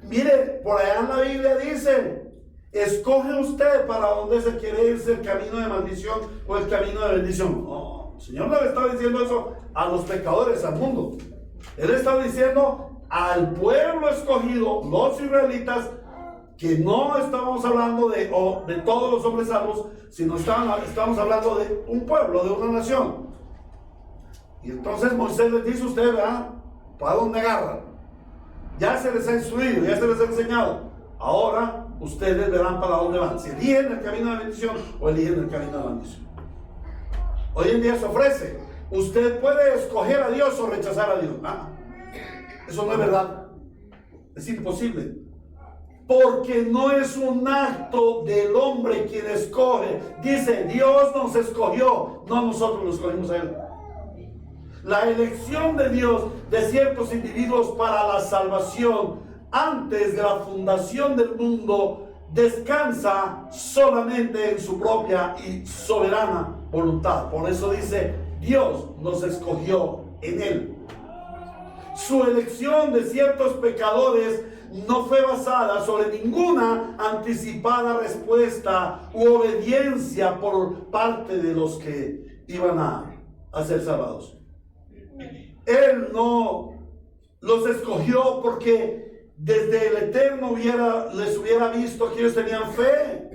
Mire, por allá en la Biblia dice, escoge usted para dónde se quiere irse, el camino de maldición o el camino de bendición. No, el Señor no le está diciendo eso a los pecadores, al mundo. Él está diciendo al pueblo escogido, los israelitas, que no estamos hablando de todos los hombres salvos, sino estamos hablando de un pueblo, de una nación. Y entonces Moisés les dice, usted verá para dónde agarran. Ya se les ha instruido, ya se les ha enseñado. Ahora ustedes verán para dónde van. Si eligen el camino de bendición o eligen el camino de maldición. Hoy en día se ofrece. Usted puede escoger a Dios o rechazar a Dios. Eso no es verdad. Es imposible. Porque no es un acto del hombre quien escoge. Dice, Dios nos escogió, no nosotros lo escogimos a Él. La elección de Dios de ciertos individuos para la salvación antes de la fundación del mundo descansa solamente en su propia y soberana voluntad. Por eso dice, Dios nos escogió en Él. Su elección de ciertos pecadores no fue basada sobre ninguna anticipada respuesta u obediencia por parte de los que iban a ser salvados. Él no los escogió porque desde el Eterno les hubiera visto que ellos tenían fe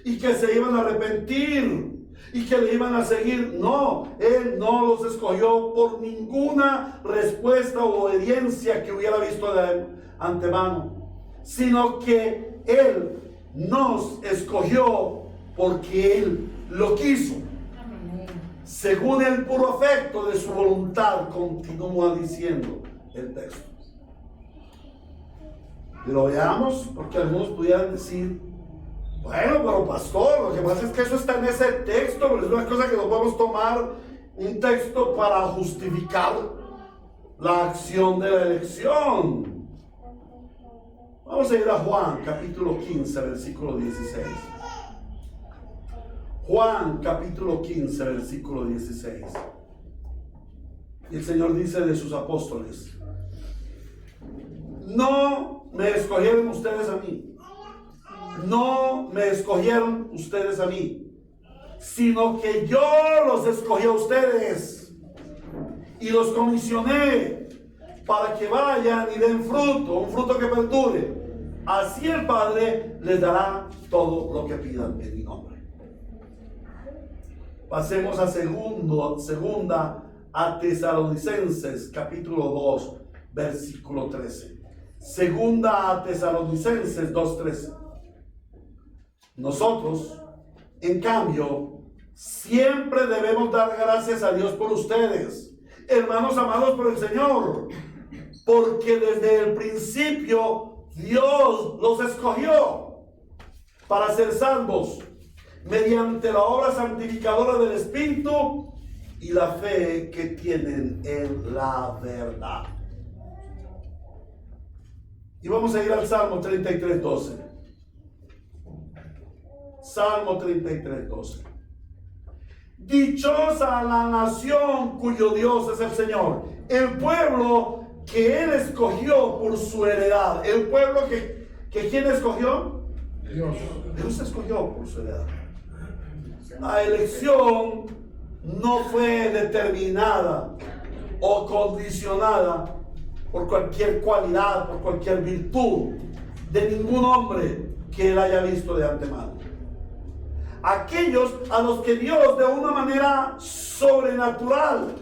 y que se iban a arrepentir y que le iban a seguir. No, Él no los escogió por ninguna respuesta o obediencia que hubiera visto de antemano, sino que Él nos escogió porque Él lo quiso. Según el puro afecto de su voluntad, continúa diciendo el texto. Y lo veamos, porque algunos pudieran decir, bueno, pero pastor, lo que pasa es que eso está en ese texto, pero es una cosa que no podemos tomar un texto para justificar la acción de la elección. Vamos a ir a Juan, capítulo 15, versículo 16. Juan capítulo 15, versículo 16. Y el Señor dice de sus apóstoles, no me escogieron ustedes a mí, no me escogieron ustedes a mí, sino que yo los escogí a ustedes y los comisioné para que vayan y den fruto, un fruto que perdure. Así el Padre les dará todo lo que pidan en mi nombre. Pasemos a segunda a Tesalonicenses, capítulo 2, versículo 13. Segunda a Tesalonicenses 2:13. Nosotros En cambio, siempre debemos dar gracias a Dios por ustedes, hermanos amados por el Señor, porque desde el principio Dios los escogió para ser salvos mediante la obra santificadora del Espíritu y la fe que tienen en la verdad. Y vamos a ir al Salmo 33:12. Salmo 33:12. Dichosa la nación cuyo Dios es el Señor, el pueblo que Él escogió por su heredad. El pueblo que ¿quién escogió? Dios. Dios escogió por su heredad. La elección no fue determinada o condicionada por cualquier cualidad, por cualquier virtud de ningún hombre que Él haya visto de antemano. Aquellos a los que Dios de una manera sobrenatural,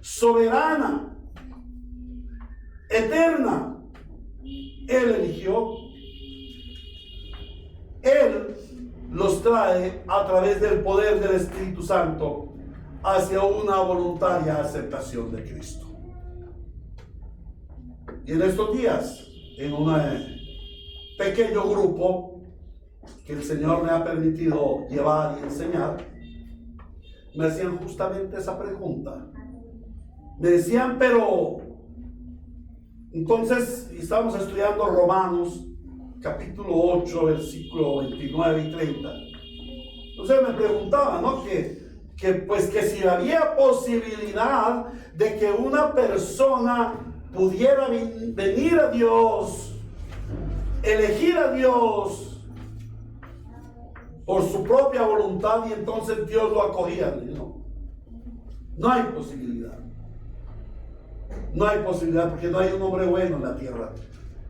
soberana, eterna, Él eligió, Él los trae a través del poder del Espíritu Santo hacia una voluntaria aceptación de Cristo. Y en estos días, en un pequeño grupo que el Señor me ha permitido llevar y enseñar, me hacían justamente esa pregunta. Me decían, pero entonces estábamos estudiando Romanos capítulo 8, versículo 29 y 30. Entonces me preguntaban, ¿no? Que si había posibilidad de que una persona pudiera venir a Dios, elegir a Dios por su propia voluntad y entonces Dios lo acogía. No hay posibilidad. No hay posibilidad porque no hay un hombre bueno en la tierra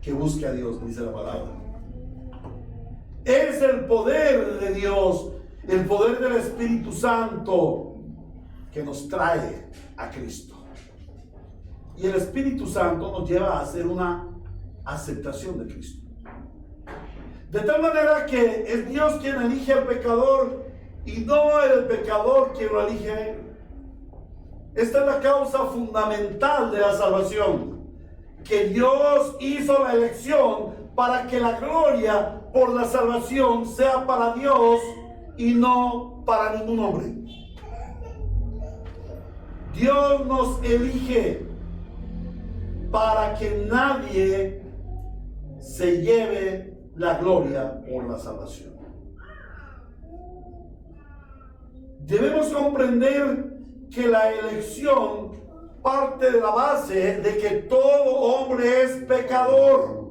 que busque a Dios, dice la palabra. Es el poder de Dios, el poder del Espíritu Santo que nos trae a Cristo. Y el Espíritu Santo nos lleva a hacer una aceptación de Cristo. De tal manera que es Dios quien elige al pecador y no el pecador quien lo elige a Él. Esta es la causa fundamental de la salvación, que Dios hizo la elección para que la gloria por la salvación sea para Dios y no para ningún hombre. Dios nos elige para que nadie se lleve la gloria por la salvación. Debemos comprender que la elección parte de la base de que todo hombre es pecador,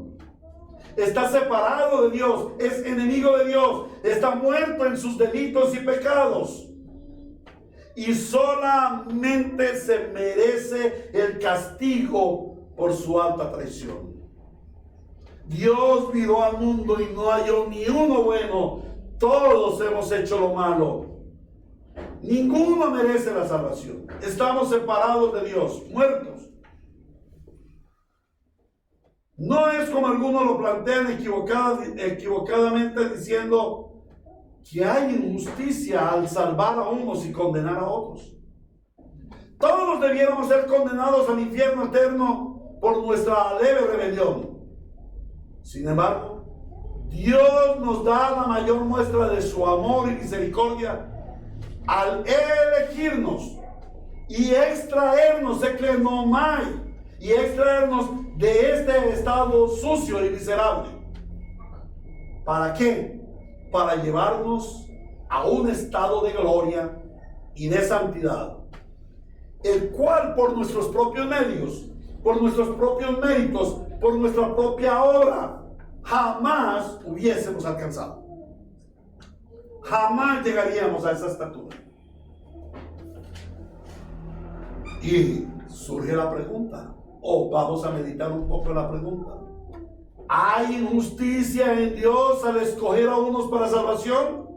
está separado de Dios, es enemigo de Dios, está muerto en sus delitos y pecados y solamente se merece el castigo por su alta traición. Dios miró al mundo y no halló ni uno bueno. Todos hemos hecho lo malo. Ninguno merece la salvación. Estamos separados de Dios, muertos. No es como algunos lo plantean equivocadamente diciendo que hay injusticia al salvar a unos y condenar a otros. Todos debiéramos ser condenados al infierno eterno por nuestra leve rebelión. Sin embargo, Dios nos da la mayor muestra de su amor y misericordia al elegirnos y extraernos y extraernos de este estado sucio y miserable. ¿Para qué? Para llevarnos a un estado de gloria y de santidad, el cual por nuestros propios medios, por nuestros propios méritos, por nuestra propia obra, jamás hubiésemos alcanzado. Jamás llegaríamos a esa estatura. Y surge la pregunta, vamos a meditar un poco en la pregunta. ¿Hay injusticia en Dios al escoger a unos para salvación?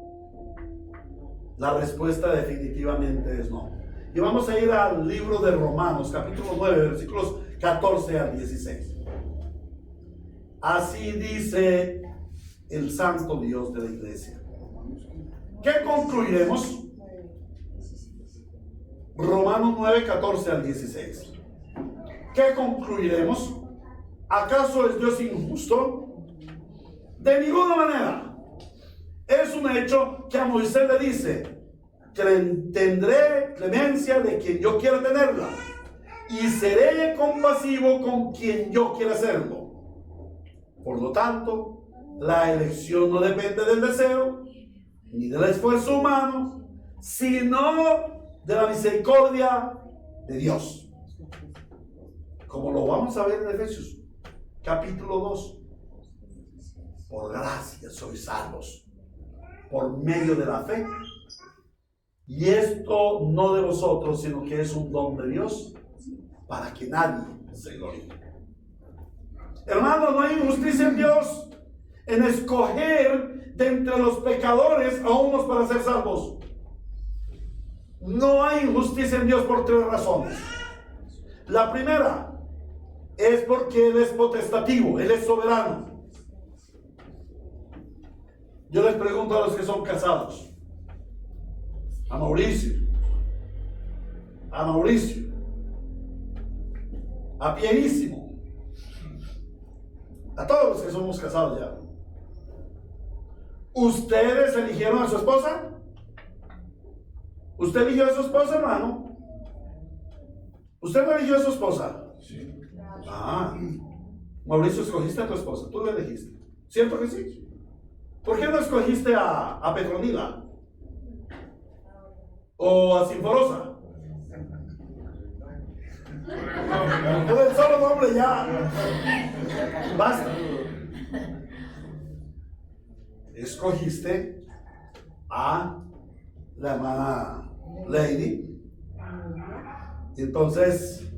La respuesta definitivamente es no. Y vamos a ir al libro de Romanos, capítulo 9, versículos 14 al 16. Así dice el santo Dios de la iglesia. ¿Qué concluiremos? Romanos 9, 14 al 16. ¿Qué concluiremos? ¿Acaso es Dios injusto? De ninguna manera. Es un hecho que a Moisés le dice: tendré clemencia de quien yo quiera tenerla, y seré compasivo con quien yo quiera serlo. Por lo tanto, la elección no depende del deseo ni del esfuerzo humano, sino de la misericordia de Dios. Como lo vamos a ver en Efesios capítulo 2. Por gracia sois salvos por medio de la fe, y esto no de vosotros, sino que es un don de Dios, para que nadie se gloríe. Hermanos, no hay injusticia en Dios en escoger de entre los pecadores a unos para ser salvos. No hay injusticia en Dios por 3 razones. La primera es porque Él es potestativo, Él es soberano. Yo les pregunto a los que son casados, a Mauricio, a Pierísimo, a todos los que somos casados ya. ¿Ustedes eligieron a su esposa? ¿Usted eligió a su esposa, hermano? ¿Usted no eligió a su esposa? Sí. Mauricio, escogiste a tu esposa, tú la elegiste. ¿Cierto que sí? ¿Por qué no escogiste a Petronila? ¿O a Sinforosa? Con el solo nombre ya basta. Escogiste a la hermana Lady. Entonces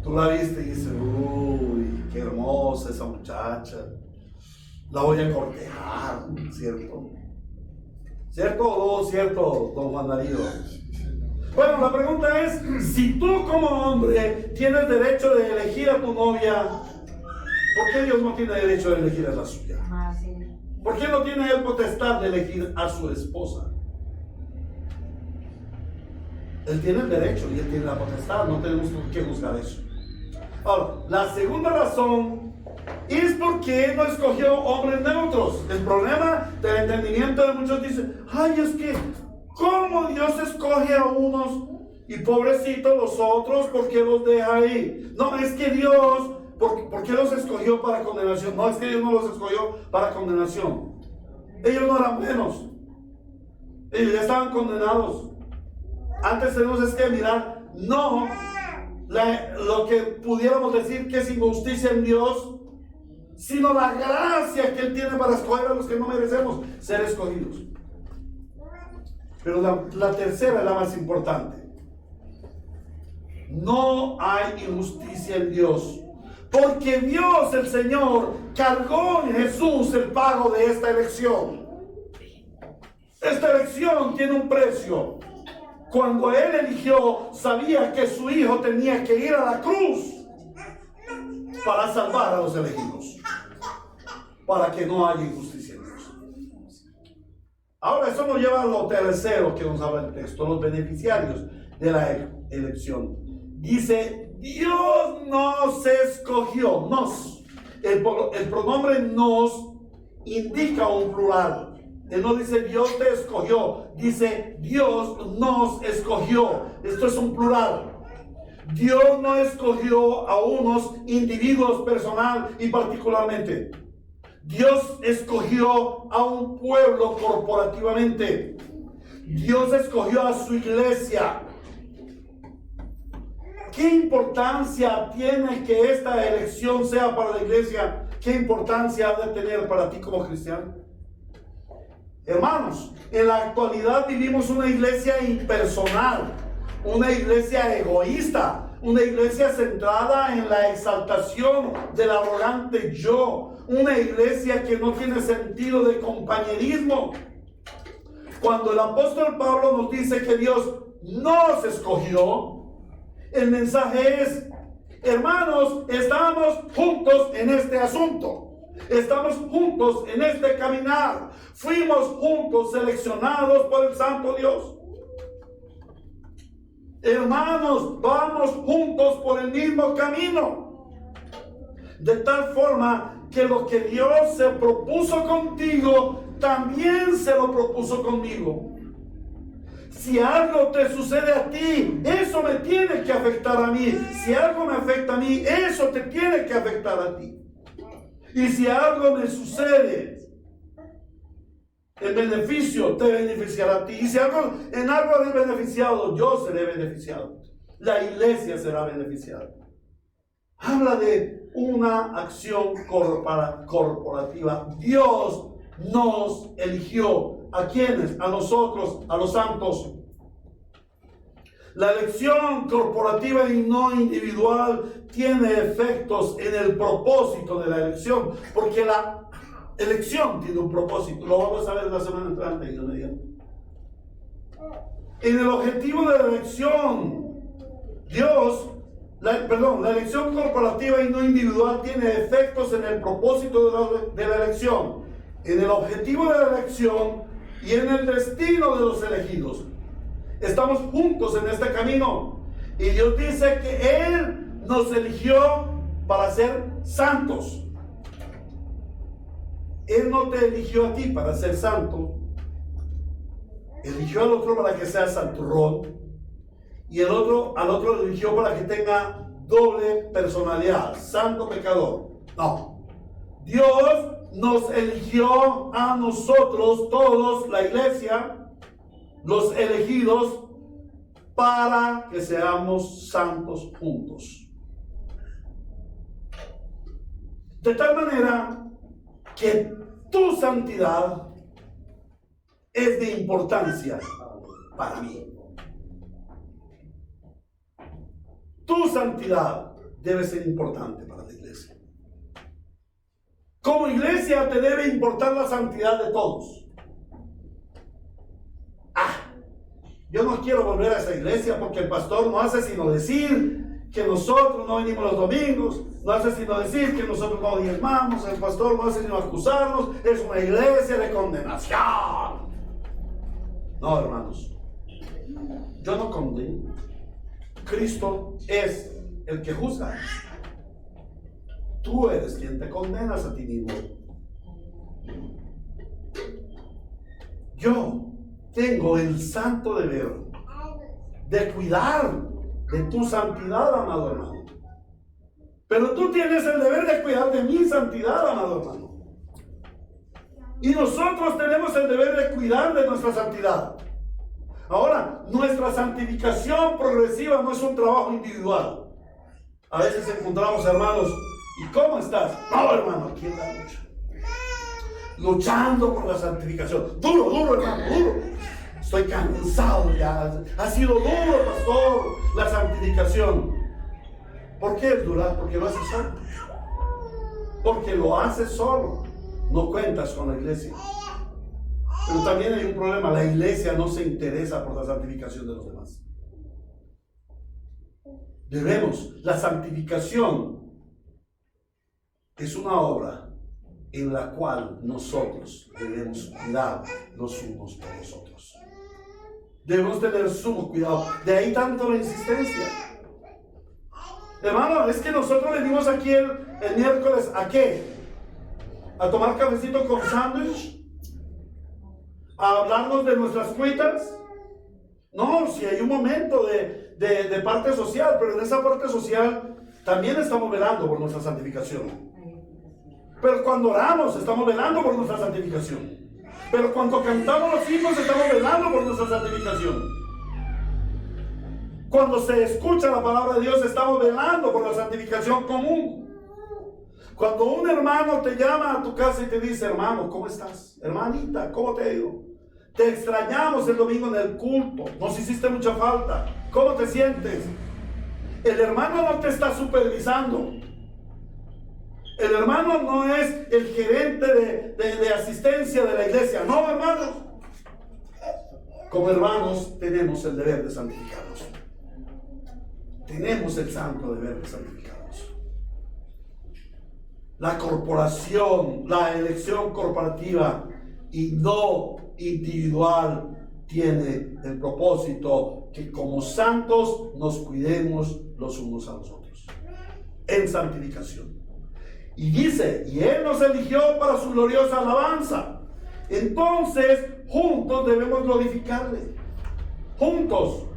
tú la viste y dices: uy, qué hermosa esa muchacha, la voy a cortejar, ¿cierto? ¿Cierto o no cierto, don Juan Darío? Bueno, la pregunta es: si tú como hombre tienes derecho de elegir a tu novia, ¿por qué Dios no tiene derecho de elegir a la suya? ¿Por qué no tiene Él potestad de elegir a su esposa? Él tiene el derecho y Él tiene la potestad, no tenemos que juzgar eso. Ahora, la segunda razón es porque Él no escogió hombres neutros. El problema del entendimiento de muchos dice: ay, es que ¿cómo Dios escoge a unos y pobrecitos los otros? ¿Por qué los deja ahí? No, es que Dios, ¿por qué los escogió para condenación? No, es que Dios no los escogió para condenación. Ellos no eran buenos, ellos ya estaban condenados. Antes tenemos que mirar, no lo que pudiéramos decir que es injusticia en Dios, sino la gracia que Él tiene para escoger a los que no merecemos ser escogidos. Pero la tercera es la más importante. No hay injusticia en Dios, porque Dios, el Señor, cargó en Jesús el pago de esta elección. Esta elección tiene un precio. Cuando Él eligió, sabía que su Hijo tenía que ir a la cruz para salvar a los elegidos, para que no haya injusticia en Dios. Ahora, eso nos lleva a lo tercero que nos habla el texto: los beneficiarios de la elección. Dice: Dios nos escogió. Nos. El pronombre nos indica un plural. Él no dice Dios te escogió, dice Dios nos escogió. Esto es un plural. Dios no escogió a unos individuos personal y particularmente. Dios escogió a un pueblo corporativamente. Dios escogió a su iglesia. ¿Qué importancia tiene que esta elección sea para la iglesia? ¿Qué importancia ha de tener para ti como cristiano? Hermanos, en la actualidad vivimos una iglesia impersonal, una iglesia egoísta, una iglesia centrada en la exaltación del arrogante yo, una iglesia que no tiene sentido de compañerismo. Cuando el apóstol Pablo nos dice que Dios nos escogió, el mensaje es: hermanos, estamos juntos en este asunto. Estamos juntos en este caminar. Fuimos juntos seleccionados por el Santo Dios. Hermanos, vamos juntos por el mismo camino. De tal forma que lo que Dios se propuso contigo, también se lo propuso conmigo. Si algo te sucede a ti, eso me tiene que afectar a mí. Si algo me afecta a mí, eso te tiene que afectar a ti. Y si algo me sucede, el beneficio te beneficiará a ti. Y si en algo eres beneficiado, yo seré beneficiado. La iglesia será beneficiada. Habla de una acción corporativa. Dios nos eligió. ¿A quiénes? A nosotros, a los santos. La elección corporativa y no individual tiene efectos en el propósito de la elección, porque la elección tiene un propósito. Lo vamos a ver la semana entrante, Dios mediante. En el objetivo de la elección, la elección corporativa y no individual tiene efectos en el propósito de la elección, en el objetivo de la elección y en el destino de los elegidos. Estamos juntos en este camino. Y Dios dice que Él nos eligió para ser santos. Él no te eligió a ti para ser santo. Eligió al otro para que sea santurrón. Y al otro lo eligió para que tenga doble personalidad, santo pecador. No. Dios nos eligió a nosotros, todos, la iglesia, los elegidos, para que seamos santos juntos. De tal manera que tu santidad es de importancia para mí. Tu santidad debe ser importante para la iglesia. Como iglesia te debe importar la santidad de todos. Yo no quiero volver a esa iglesia porque el pastor no hace sino decir que nosotros no venimos los domingos, no hace sino decir que nosotros no diezmamos, el pastor no hace sino acusarnos, es una iglesia de condenación. No, hermanos, yo no condeno. Cristo es el que juzga. Tú eres quien te condenas a ti mismo. Yo tengo el santo deber de cuidar de tu santidad, amado hermano. Pero tú tienes el deber de cuidar de mi santidad, amado hermano. Y nosotros tenemos el deber de cuidar de nuestra santidad. Ahora, nuestra santificación progresiva no es un trabajo individual. A veces encontramos hermanos, ¿y cómo estás? No, hermano, aquí en la lucha. Luchando por la santificación. Duro, hermano, duro. Estoy cansado ya. Ha sido duro, pastor, la santificación. ¿Por qué es dura? Porque lo haces solo. Porque lo haces solo. No cuentas con la iglesia. Pero también hay un problema. La iglesia no se interesa por la santificación de los demás. La santificación es una obra en la cual nosotros debemos cuidar los unos por los otros. Debemos tener sumo cuidado. De ahí tanto la insistencia. Hermano, es que nosotros venimos aquí el miércoles, ¿a qué? ¿A tomar cafecito con sándwich? ¿A hablarnos de nuestras cuitas? No, si hay un momento de parte social, pero en esa parte social también estamos velando por nuestra santificación. Pero cuando oramos, estamos velando por nuestra santificación. Pero cuando cantamos los himnos, estamos velando por nuestra santificación. Cuando se escucha la palabra de Dios, estamos velando por la santificación común. Cuando un hermano te llama a tu casa y te dice, hermano, ¿cómo estás? Hermanita, ¿cómo te ha ido? Te extrañamos el domingo en el culto. Nos hiciste mucha falta. ¿Cómo te sientes? El hermano no te está supervisando. El hermano no es el gerente de asistencia de la iglesia. No, hermanos. Como hermanos tenemos el deber de santificarnos. Tenemos el santo deber de santificarnos. la corporación, la elección corporativa y no individual, tiene el propósito que como santos nos cuidemos los unos a los otros en santificación. Y dice, y Él nos eligió para su gloriosa alabanza. Entonces, juntos debemos glorificarle. Juntos.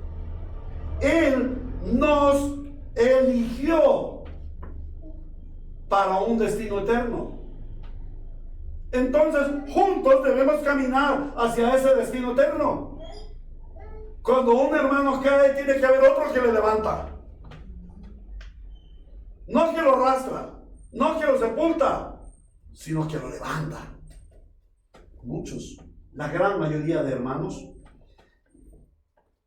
Él nos eligió para un destino eterno. Entonces, juntos debemos caminar hacia ese destino eterno. Cuando un hermano cae, tiene que haber otro que le levanta. No que lo arrastra, no que lo sepulta, sino que lo levanta. Muchos, la gran mayoría de hermanos,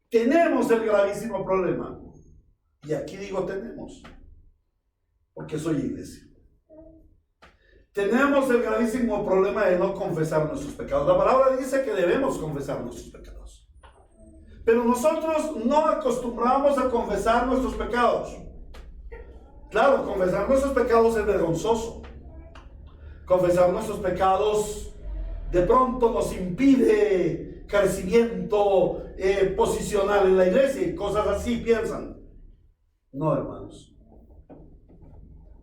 tenemos el gravísimo problema. Y aquí digo tenemos, porque soy iglesia. Tenemos el gravísimo problema de no confesar nuestros pecados. La palabra dice que debemos confesar nuestros pecados. Pero nosotros no acostumbramos a confesar nuestros pecados. Claro, confesar nuestros pecados es vergonzoso. Confesar nuestros pecados de pronto nos impide crecimiento posicional en la iglesia y cosas así piensan. No, hermanos.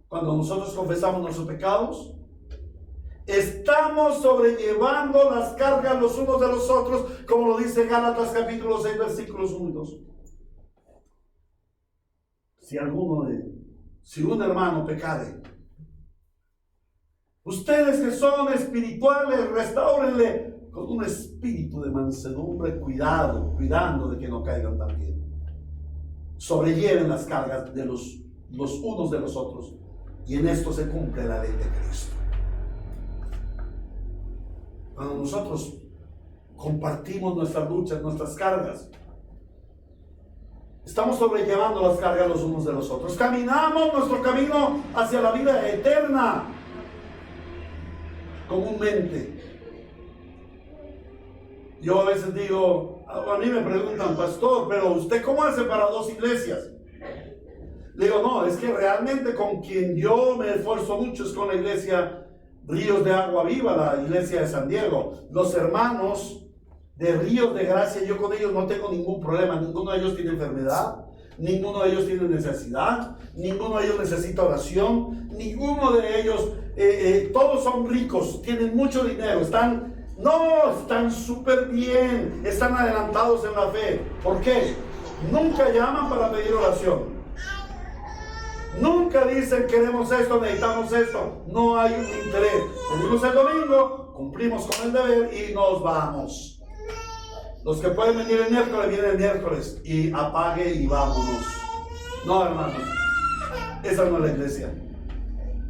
Cuando nosotros confesamos nuestros pecados, estamos sobrellevando las cargas los unos de los otros, como lo dice Gálatas capítulo 6, versículos 1 y 2. Si un hermano pecare, ustedes que son espirituales, restáurenle con un espíritu de mansedumbre, cuidando de que no caigan también. Sobrelleven las cargas de los unos de los otros, y en esto se cumple la ley de Cristo. Cuando nosotros compartimos nuestras luchas, nuestras cargas, estamos sobrellevando las cargas los unos de los otros. Caminamos nuestro camino hacia la vida eterna. Comúnmente, yo a veces digo, a mí me preguntan, pastor, pero ¿usted cómo hace para dos iglesias? Le digo, no, es que realmente con quien yo me esfuerzo mucho es con la iglesia Ríos de Agua Viva, la iglesia de San Diego. Los hermanos de Ríos de Gracia, yo con ellos no tengo ningún problema. Ninguno de ellos tiene enfermedad, ninguno de ellos tiene necesidad, ninguno de ellos necesita oración, ninguno de ellos, todos son ricos, tienen mucho dinero, están súper bien, están adelantados en la fe. ¿Por qué? Nunca llaman para pedir oración. Nunca dicen queremos esto, necesitamos esto. No hay un interés. Venimos el domingo, cumplimos con el deber y nos vamos. Los que pueden venir el miércoles, vienen el miércoles y apague y vámonos. No, hermanos, esa no es la iglesia.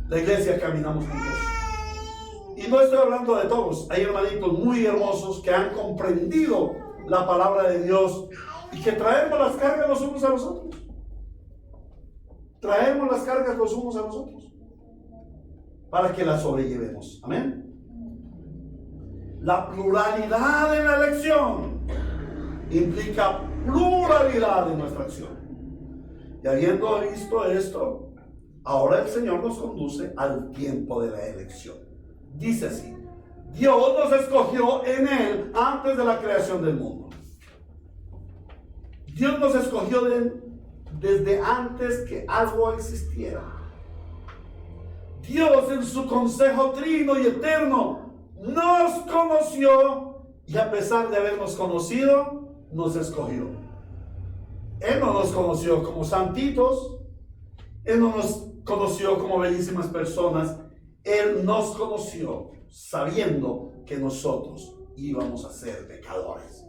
La iglesia caminamos juntos. Y no estoy hablando de todos. Hay hermanitos muy hermosos que han comprendido la palabra de Dios y que traemos las cargas los unos a los otros. Traemos las cargas los unos a los otros para que las sobrellevemos. Amén. La pluralidad en la elección implica pluralidad en nuestra acción. Y habiendo visto esto, ahora el Señor nos conduce al tiempo de la elección. Dice así: Dios nos escogió en Él antes de la creación del mundo. Dios nos escogió desde antes que algo existiera. Dios en su consejo trino y eterno nos conoció, y a pesar de habernos conocido, nos escogió. Él no nos conoció como santitos, Él no nos conoció como bellísimas personas. Él nos conoció sabiendo que nosotros íbamos a ser pecadores,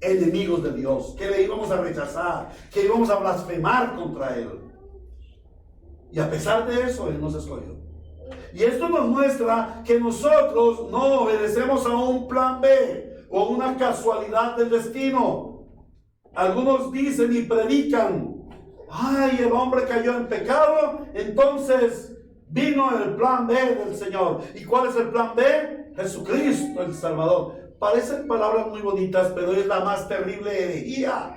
enemigos de Dios, que le íbamos a rechazar, que íbamos a blasfemar contra Él. Y a pesar de eso, Él nos escogió. Y esto nos muestra que nosotros no obedecemos a un plan B o una casualidad del destino. Algunos dicen y predican: ay, el hombre cayó en pecado, entonces vino el plan B del Señor. ¿Y cuál es el plan B? Jesucristo el Salvador. Parecen palabras muy bonitas, pero es la más terrible herejía.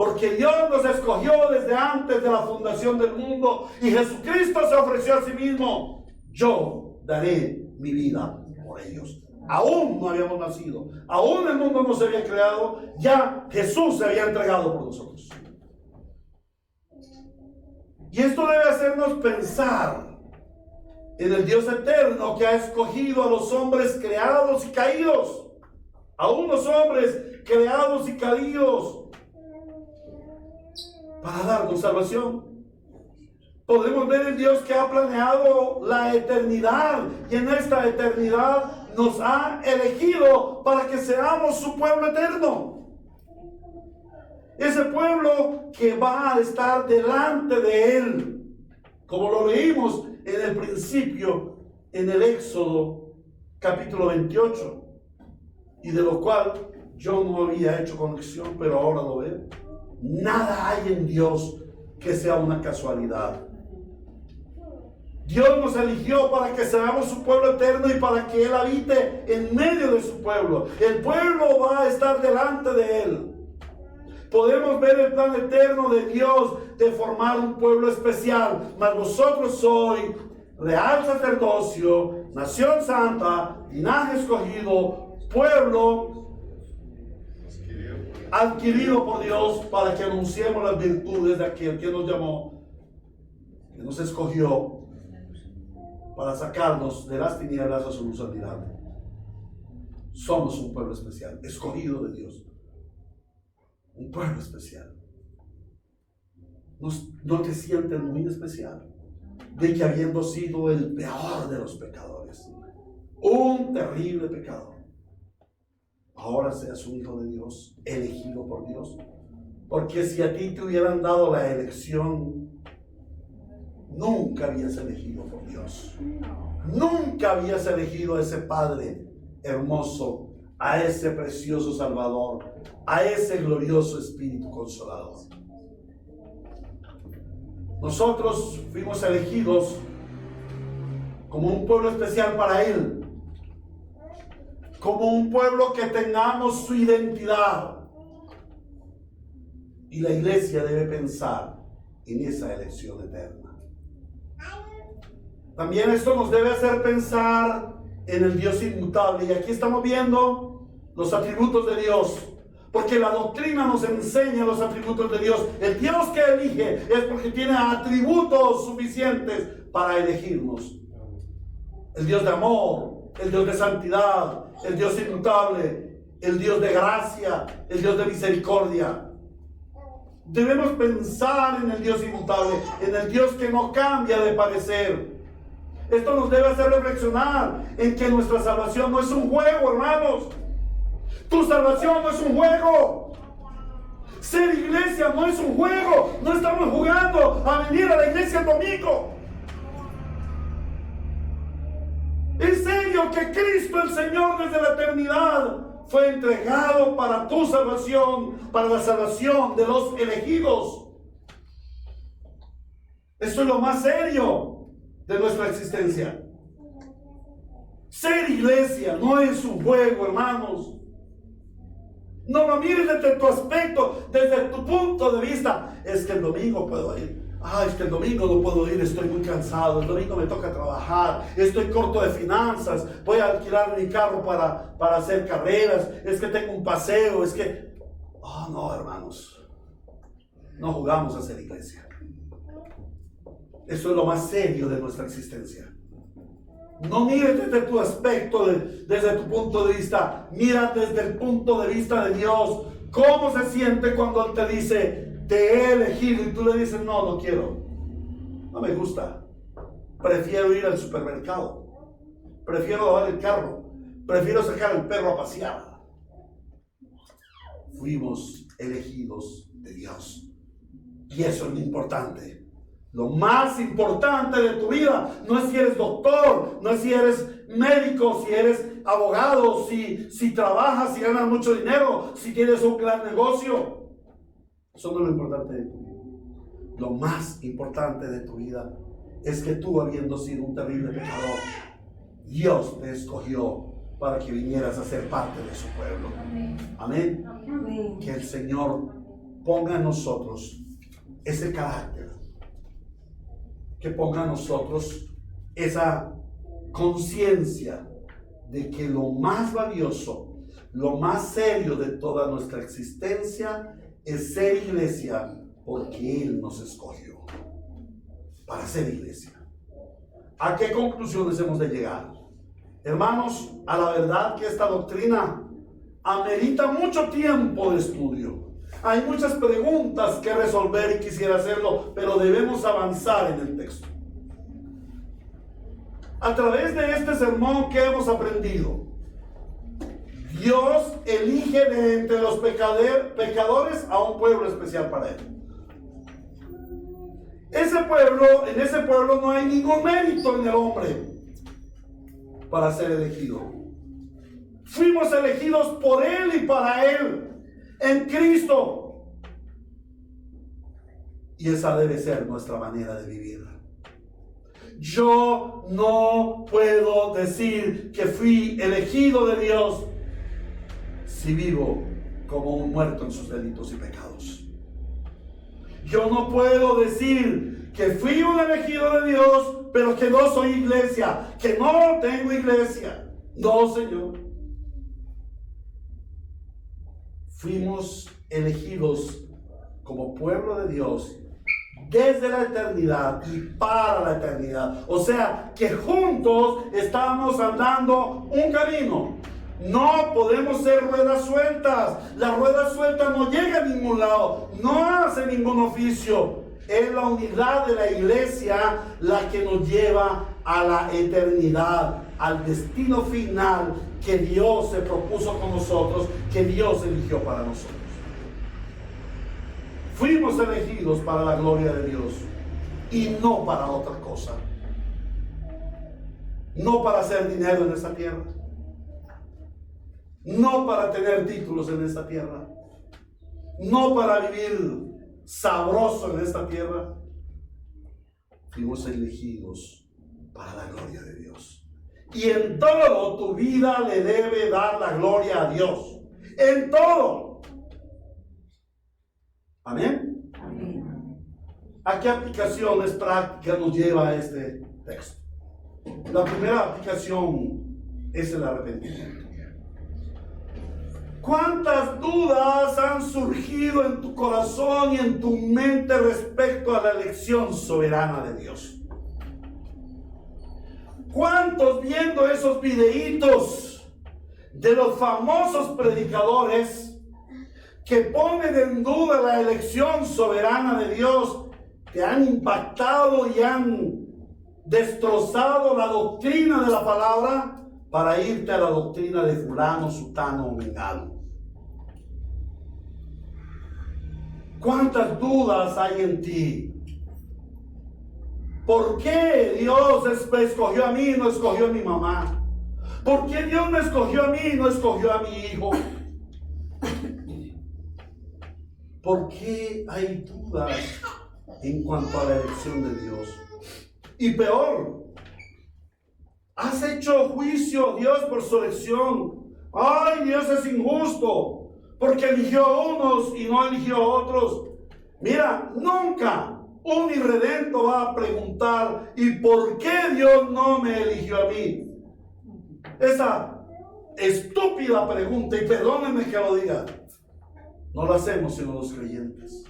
Porque Dios nos escogió desde antes de la fundación del mundo y Jesucristo se ofreció a sí mismo. Yo daré mi vida por ellos. Aún no habíamos nacido, aún el mundo no se había creado, ya Jesús se había entregado por nosotros. Y esto debe hacernos pensar en el Dios eterno que ha escogido a los hombres creados y caídos, a unos hombres creados y caídos, para darnos salvación. Podemos ver el Dios que ha planeado la eternidad y en esta eternidad nos ha elegido para que seamos su pueblo eterno. Ese pueblo que va a estar delante de Él, como lo leímos en el principio, en el Éxodo capítulo 28, y de lo cual yo no había hecho conexión, pero ahora lo veo. Nada hay en Dios que sea una casualidad. Dios nos eligió para que seamos su pueblo eterno y para que Él habite en medio de su pueblo. El pueblo va a estar delante de Él. Podemos ver el plan eterno de Dios de formar un pueblo especial. Mas vosotros sois real sacerdocio, nación santa, linaje escogido, pueblo adquirido por Dios, para que anunciemos las virtudes de aquel que nos llamó, que nos escogió para sacarnos de las tinieblas a su luz admirable. Somos un pueblo especial, escogido de Dios. Un pueblo especial. ¿No te sientes muy especial? De que habiendo sido el peor de los pecadores, un terrible pecador, ahora seas un hijo de Dios, elegido por Dios. Porque si a ti te hubieran dado la elección, nunca habías elegido por Dios. Nunca habías elegido a ese Padre hermoso, a ese precioso Salvador, a ese glorioso Espíritu Consolador. Nosotros fuimos elegidos como un pueblo especial para Él, como un pueblo que tengamos su identidad. Y la iglesia debe pensar en esa elección eterna. También esto nos debe hacer pensar en el Dios inmutable. Y aquí estamos viendo los atributos de Dios, porque la doctrina nos enseña los atributos de Dios. El Dios que elige es porque tiene atributos suficientes para elegirnos. El Dios de amor, el Dios de santidad, el Dios inmutable, el Dios de gracia, el Dios de misericordia. Debemos pensar en el Dios inmutable, en el Dios que no cambia de parecer. Esto nos debe hacer reflexionar en que nuestra salvación no es un juego, hermanos. Tu salvación no es un juego. Ser iglesia no es un juego. No estamos jugando a venir a la iglesia el domingo. En serio que Cristo el Señor desde la eternidad fue entregado para tu salvación, para la salvación de los elegidos. Esto es lo más serio de nuestra existencia. Ser iglesia no es un juego, hermanos. No lo mires desde tu aspecto, desde tu punto de vista. Es que el domingo puedo ir. Es que el domingo no puedo ir, estoy muy cansado. El domingo me toca trabajar. Estoy corto de finanzas. Voy a alquilar mi carro para hacer carreras. Es que tengo un paseo. Es que... no, hermanos. No jugamos a ser iglesia. Eso es lo más serio de nuestra existencia. No mires desde tu aspecto, desde tu punto de vista. Mira desde el punto de vista de Dios. ¿Cómo se siente cuando Él te dice, te he elegido? Y tú le dices, no quiero. No me gusta. Prefiero ir al supermercado. Prefiero lavar el carro. Prefiero sacar al perro a pasear. Fuimos elegidos de Dios. Y eso es lo importante. Lo más importante de tu vida no es si eres doctor, no es si eres médico, si eres abogado, si trabajas, si ganas mucho dinero, si tienes un gran negocio. Eso no es lo importante de tu vida. Lo más importante de tu vida es que tú, habiendo sido un terrible pecador, Dios te escogió para que vinieras a ser parte de su pueblo. Amén. Que el Señor ponga en nosotros ese carácter, que ponga en nosotros esa conciencia de que lo más valioso, lo más serio de toda nuestra existencia es ser iglesia, porque Él nos escogió para ser iglesia. ¿A qué conclusiones hemos de llegar? Hermanos, a la verdad que esta doctrina amerita mucho tiempo de estudio. Hay muchas preguntas que resolver y quisiera hacerlo, pero debemos avanzar en el texto. A través de este sermón, ¿qué hemos aprendido? Dios elige de entre los pecadores a un pueblo especial para Él. En ese pueblo no hay ningún mérito en el hombre para ser elegido. Fuimos elegidos por Él y para Él, en Cristo. Y esa debe ser nuestra manera de vivir. Yo no puedo decir que fui elegido de Dios si vivo como un muerto en sus delitos y pecados. Yo no puedo decir que fui un elegido de Dios, pero que no soy iglesia, que no tengo iglesia. No, Señor. Fuimos elegidos como pueblo de Dios desde la eternidad y para la eternidad. O sea, que juntos estamos andando un camino. No podemos ser ruedas sueltas. La rueda suelta no llega a ningún lado, no hace ningún oficio. Es la unidad de la iglesia la que nos lleva a la eternidad, al destino final que Dios se propuso con nosotros, que Dios eligió para nosotros. Fuimos elegidos para la gloria de Dios y no para otra cosa. No para hacer dinero en esta tierra. No para tener títulos en esta tierra. No para vivir sabroso en esta tierra. Fuimos elegidos para la gloria de Dios. Y en todo tu vida le debe dar la gloria a Dios. En todo. Amén. Amén. ¿A qué aplicaciones prácticas nos lleva este texto? La primera aplicación es el arrepentimiento. ¿Cuántas dudas han surgido en tu corazón y en tu mente respecto a la elección soberana de Dios? ¿Cuántos viendo esos videitos de los famosos predicadores que ponen en duda la elección soberana de Dios te han impactado y han destrozado la doctrina de la palabra para irte a la doctrina de fulano, sutano o mengano? ¿Cuántas dudas hay en ti? ¿Por qué Dios me escogió a mí y no escogió a mi mamá? ¿Por qué Dios me escogió a mí y no escogió a mi hijo? ¿Por qué hay dudas en cuanto a la elección de Dios? Y peor, has hecho juicio a Dios por su elección. ¡Ay, Dios es injusto! Porque eligió a unos y no eligió a otros. Mira, nunca un irredento va a preguntar: ¿y por qué Dios no me eligió a mí? Esa estúpida pregunta, y perdónenme que lo diga, no la hacemos sino los creyentes,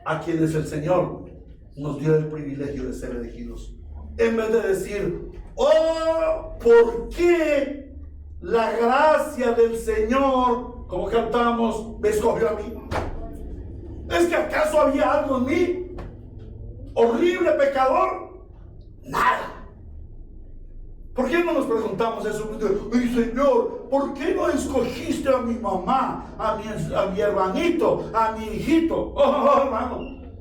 a quienes el Señor nos dio el privilegio de ser elegidos. En vez de decir: oh, ¿por qué la gracia del Señor, como cantamos, me escogió a mí? ¿Es que acaso había algo en mí? ¿Horrible pecador? Nada. ¿Por qué no nos preguntamos eso? Ay, Señor, ¿por qué no escogiste a mi mamá, a mi hermanito, a mi hijito? Oh, hermano,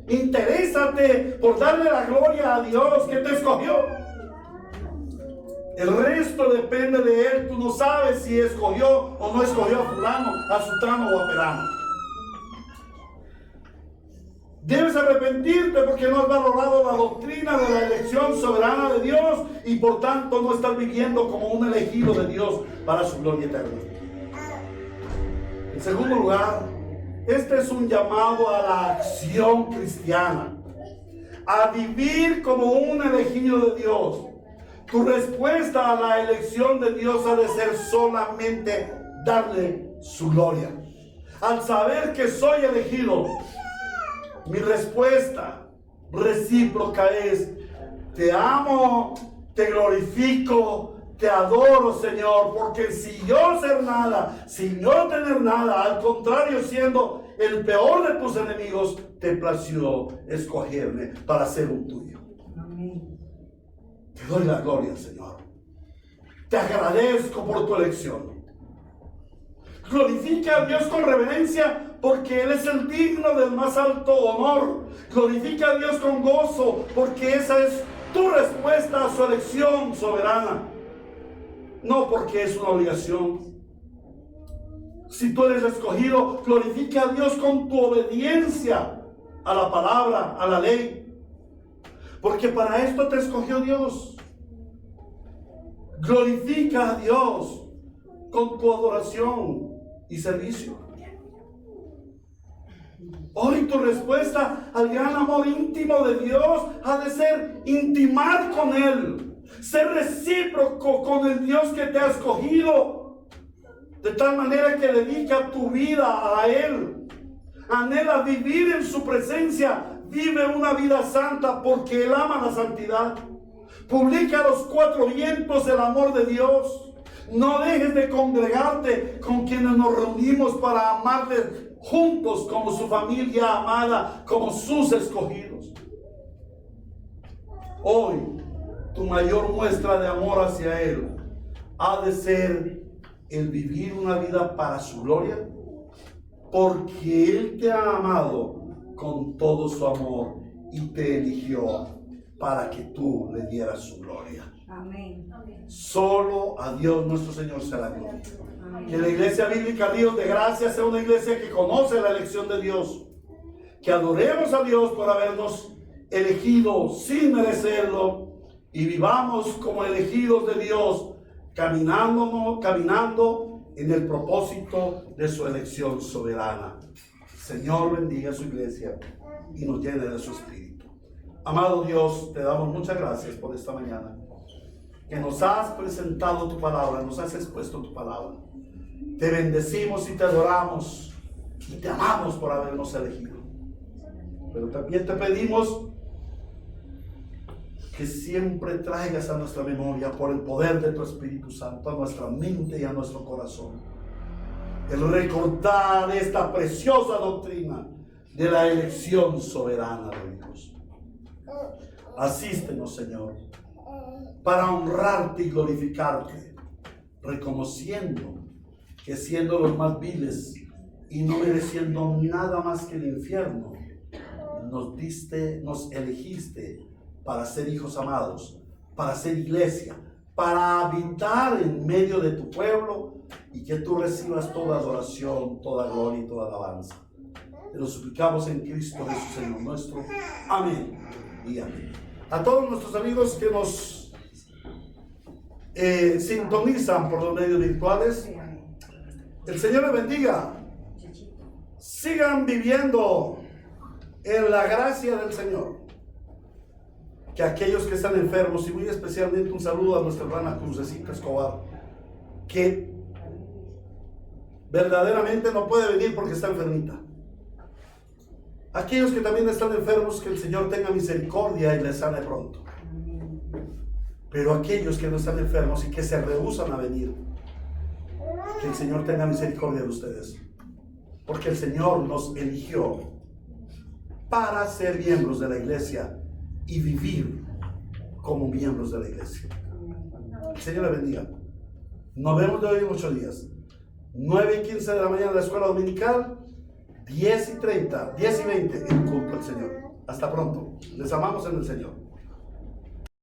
interésate por darle la gloria a Dios que te escogió. El resto depende de Él. Tú no sabes si escogió o no escogió a fulano, a sutano o a perano. Debes arrepentirte porque no has valorado la doctrina de la elección soberana de Dios y por tanto no estás viviendo como un elegido de Dios para su gloria eterna. En segundo lugar, Este es un llamado a la acción cristiana, a vivir como un elegido de Dios. Tu respuesta a la elección de Dios ha de ser solamente darle su gloria. Al saber que soy elegido, mi respuesta recíproca es: te amo, te glorifico, te adoro, Señor, porque si yo ser nada, sin no tener nada, al contrario, siendo el peor de tus enemigos, te plació escogerme para ser un tuyo. Amén. Te doy la gloria, Señor. Te agradezco por tu elección. Glorifica a Dios con reverencia, porque Él es el digno del más alto honor. Glorifica a Dios con gozo, porque esa es tu respuesta a su elección soberana. No porque es una obligación. Si tú eres escogido, glorifica a Dios con tu obediencia a la palabra, a la ley. Porque para esto te escogió Dios. Glorifica a Dios con tu adoración y servicio. Hoy tu respuesta al gran amor íntimo de Dios ha de ser intimar con Él, ser recíproco con el Dios que te ha escogido, de tal manera que dedica tu vida a Él. Anhela vivir en su presencia, vive una vida santa porque Él ama la santidad. Publica a los cuatro vientos el amor de Dios. No dejes de congregarte con quienes nos reunimos para amarle juntos como su familia amada, como sus escogidos. Hoy, tu mayor muestra de amor hacia Él ha de ser el vivir una vida para su gloria, porque Él te ha amado con todo su amor y te eligió para que tú le dieras su gloria. Amén. Solo a Dios nuestro Señor será gloria. Que la iglesia bíblica Dios de gracia sea una iglesia que conoce la elección de Dios. Que adoremos a Dios por habernos elegido sin merecerlo y vivamos como elegidos de Dios, caminando en el propósito de su elección soberana. Señor, bendiga a su iglesia y nos llene de su espíritu. Amado Dios, te damos muchas gracias por esta mañana, que nos has presentado tu palabra, nos has expuesto tu palabra. Te bendecimos y te adoramos y te amamos por habernos elegido. Pero también te pedimos que siempre traigas a nuestra memoria, por el poder de tu Espíritu Santo, a nuestra mente y a nuestro corazón, el recordar esta preciosa doctrina de la elección soberana de Dios. Asístenos, Señor, para honrarte y glorificarte, reconociendo que siendo los más viles y no mereciendo nada más que el infierno, nos elegiste para ser hijos amados, para ser iglesia, para habitar en medio de tu pueblo y que tú recibas toda adoración, toda gloria y toda alabanza. Te lo suplicamos en Cristo Jesús, Señor nuestro. Amén y amén. A todos nuestros amigos que nos sintonizan por los medios virtuales, el Señor les bendiga. Sigan viviendo en la gracia del Señor. Que aquellos que están enfermos, y muy especialmente un saludo a nuestra hermana Crucecita Escobar, que verdaderamente no puede venir porque está enfermita. Aquellos que también están enfermos, que el Señor tenga misericordia y les sane pronto. Pero aquellos que no están enfermos y que se rehúsan a venir, que el Señor tenga misericordia de ustedes, porque el Señor nos eligió para ser miembros de la iglesia y vivir como miembros de la iglesia. El Señor le bendiga. Nos vemos de hoy en 8 días. 9:15 de la mañana en la escuela dominical, 10:30, 10:20 en el culto al Señor. Hasta pronto. Les amamos en el Señor.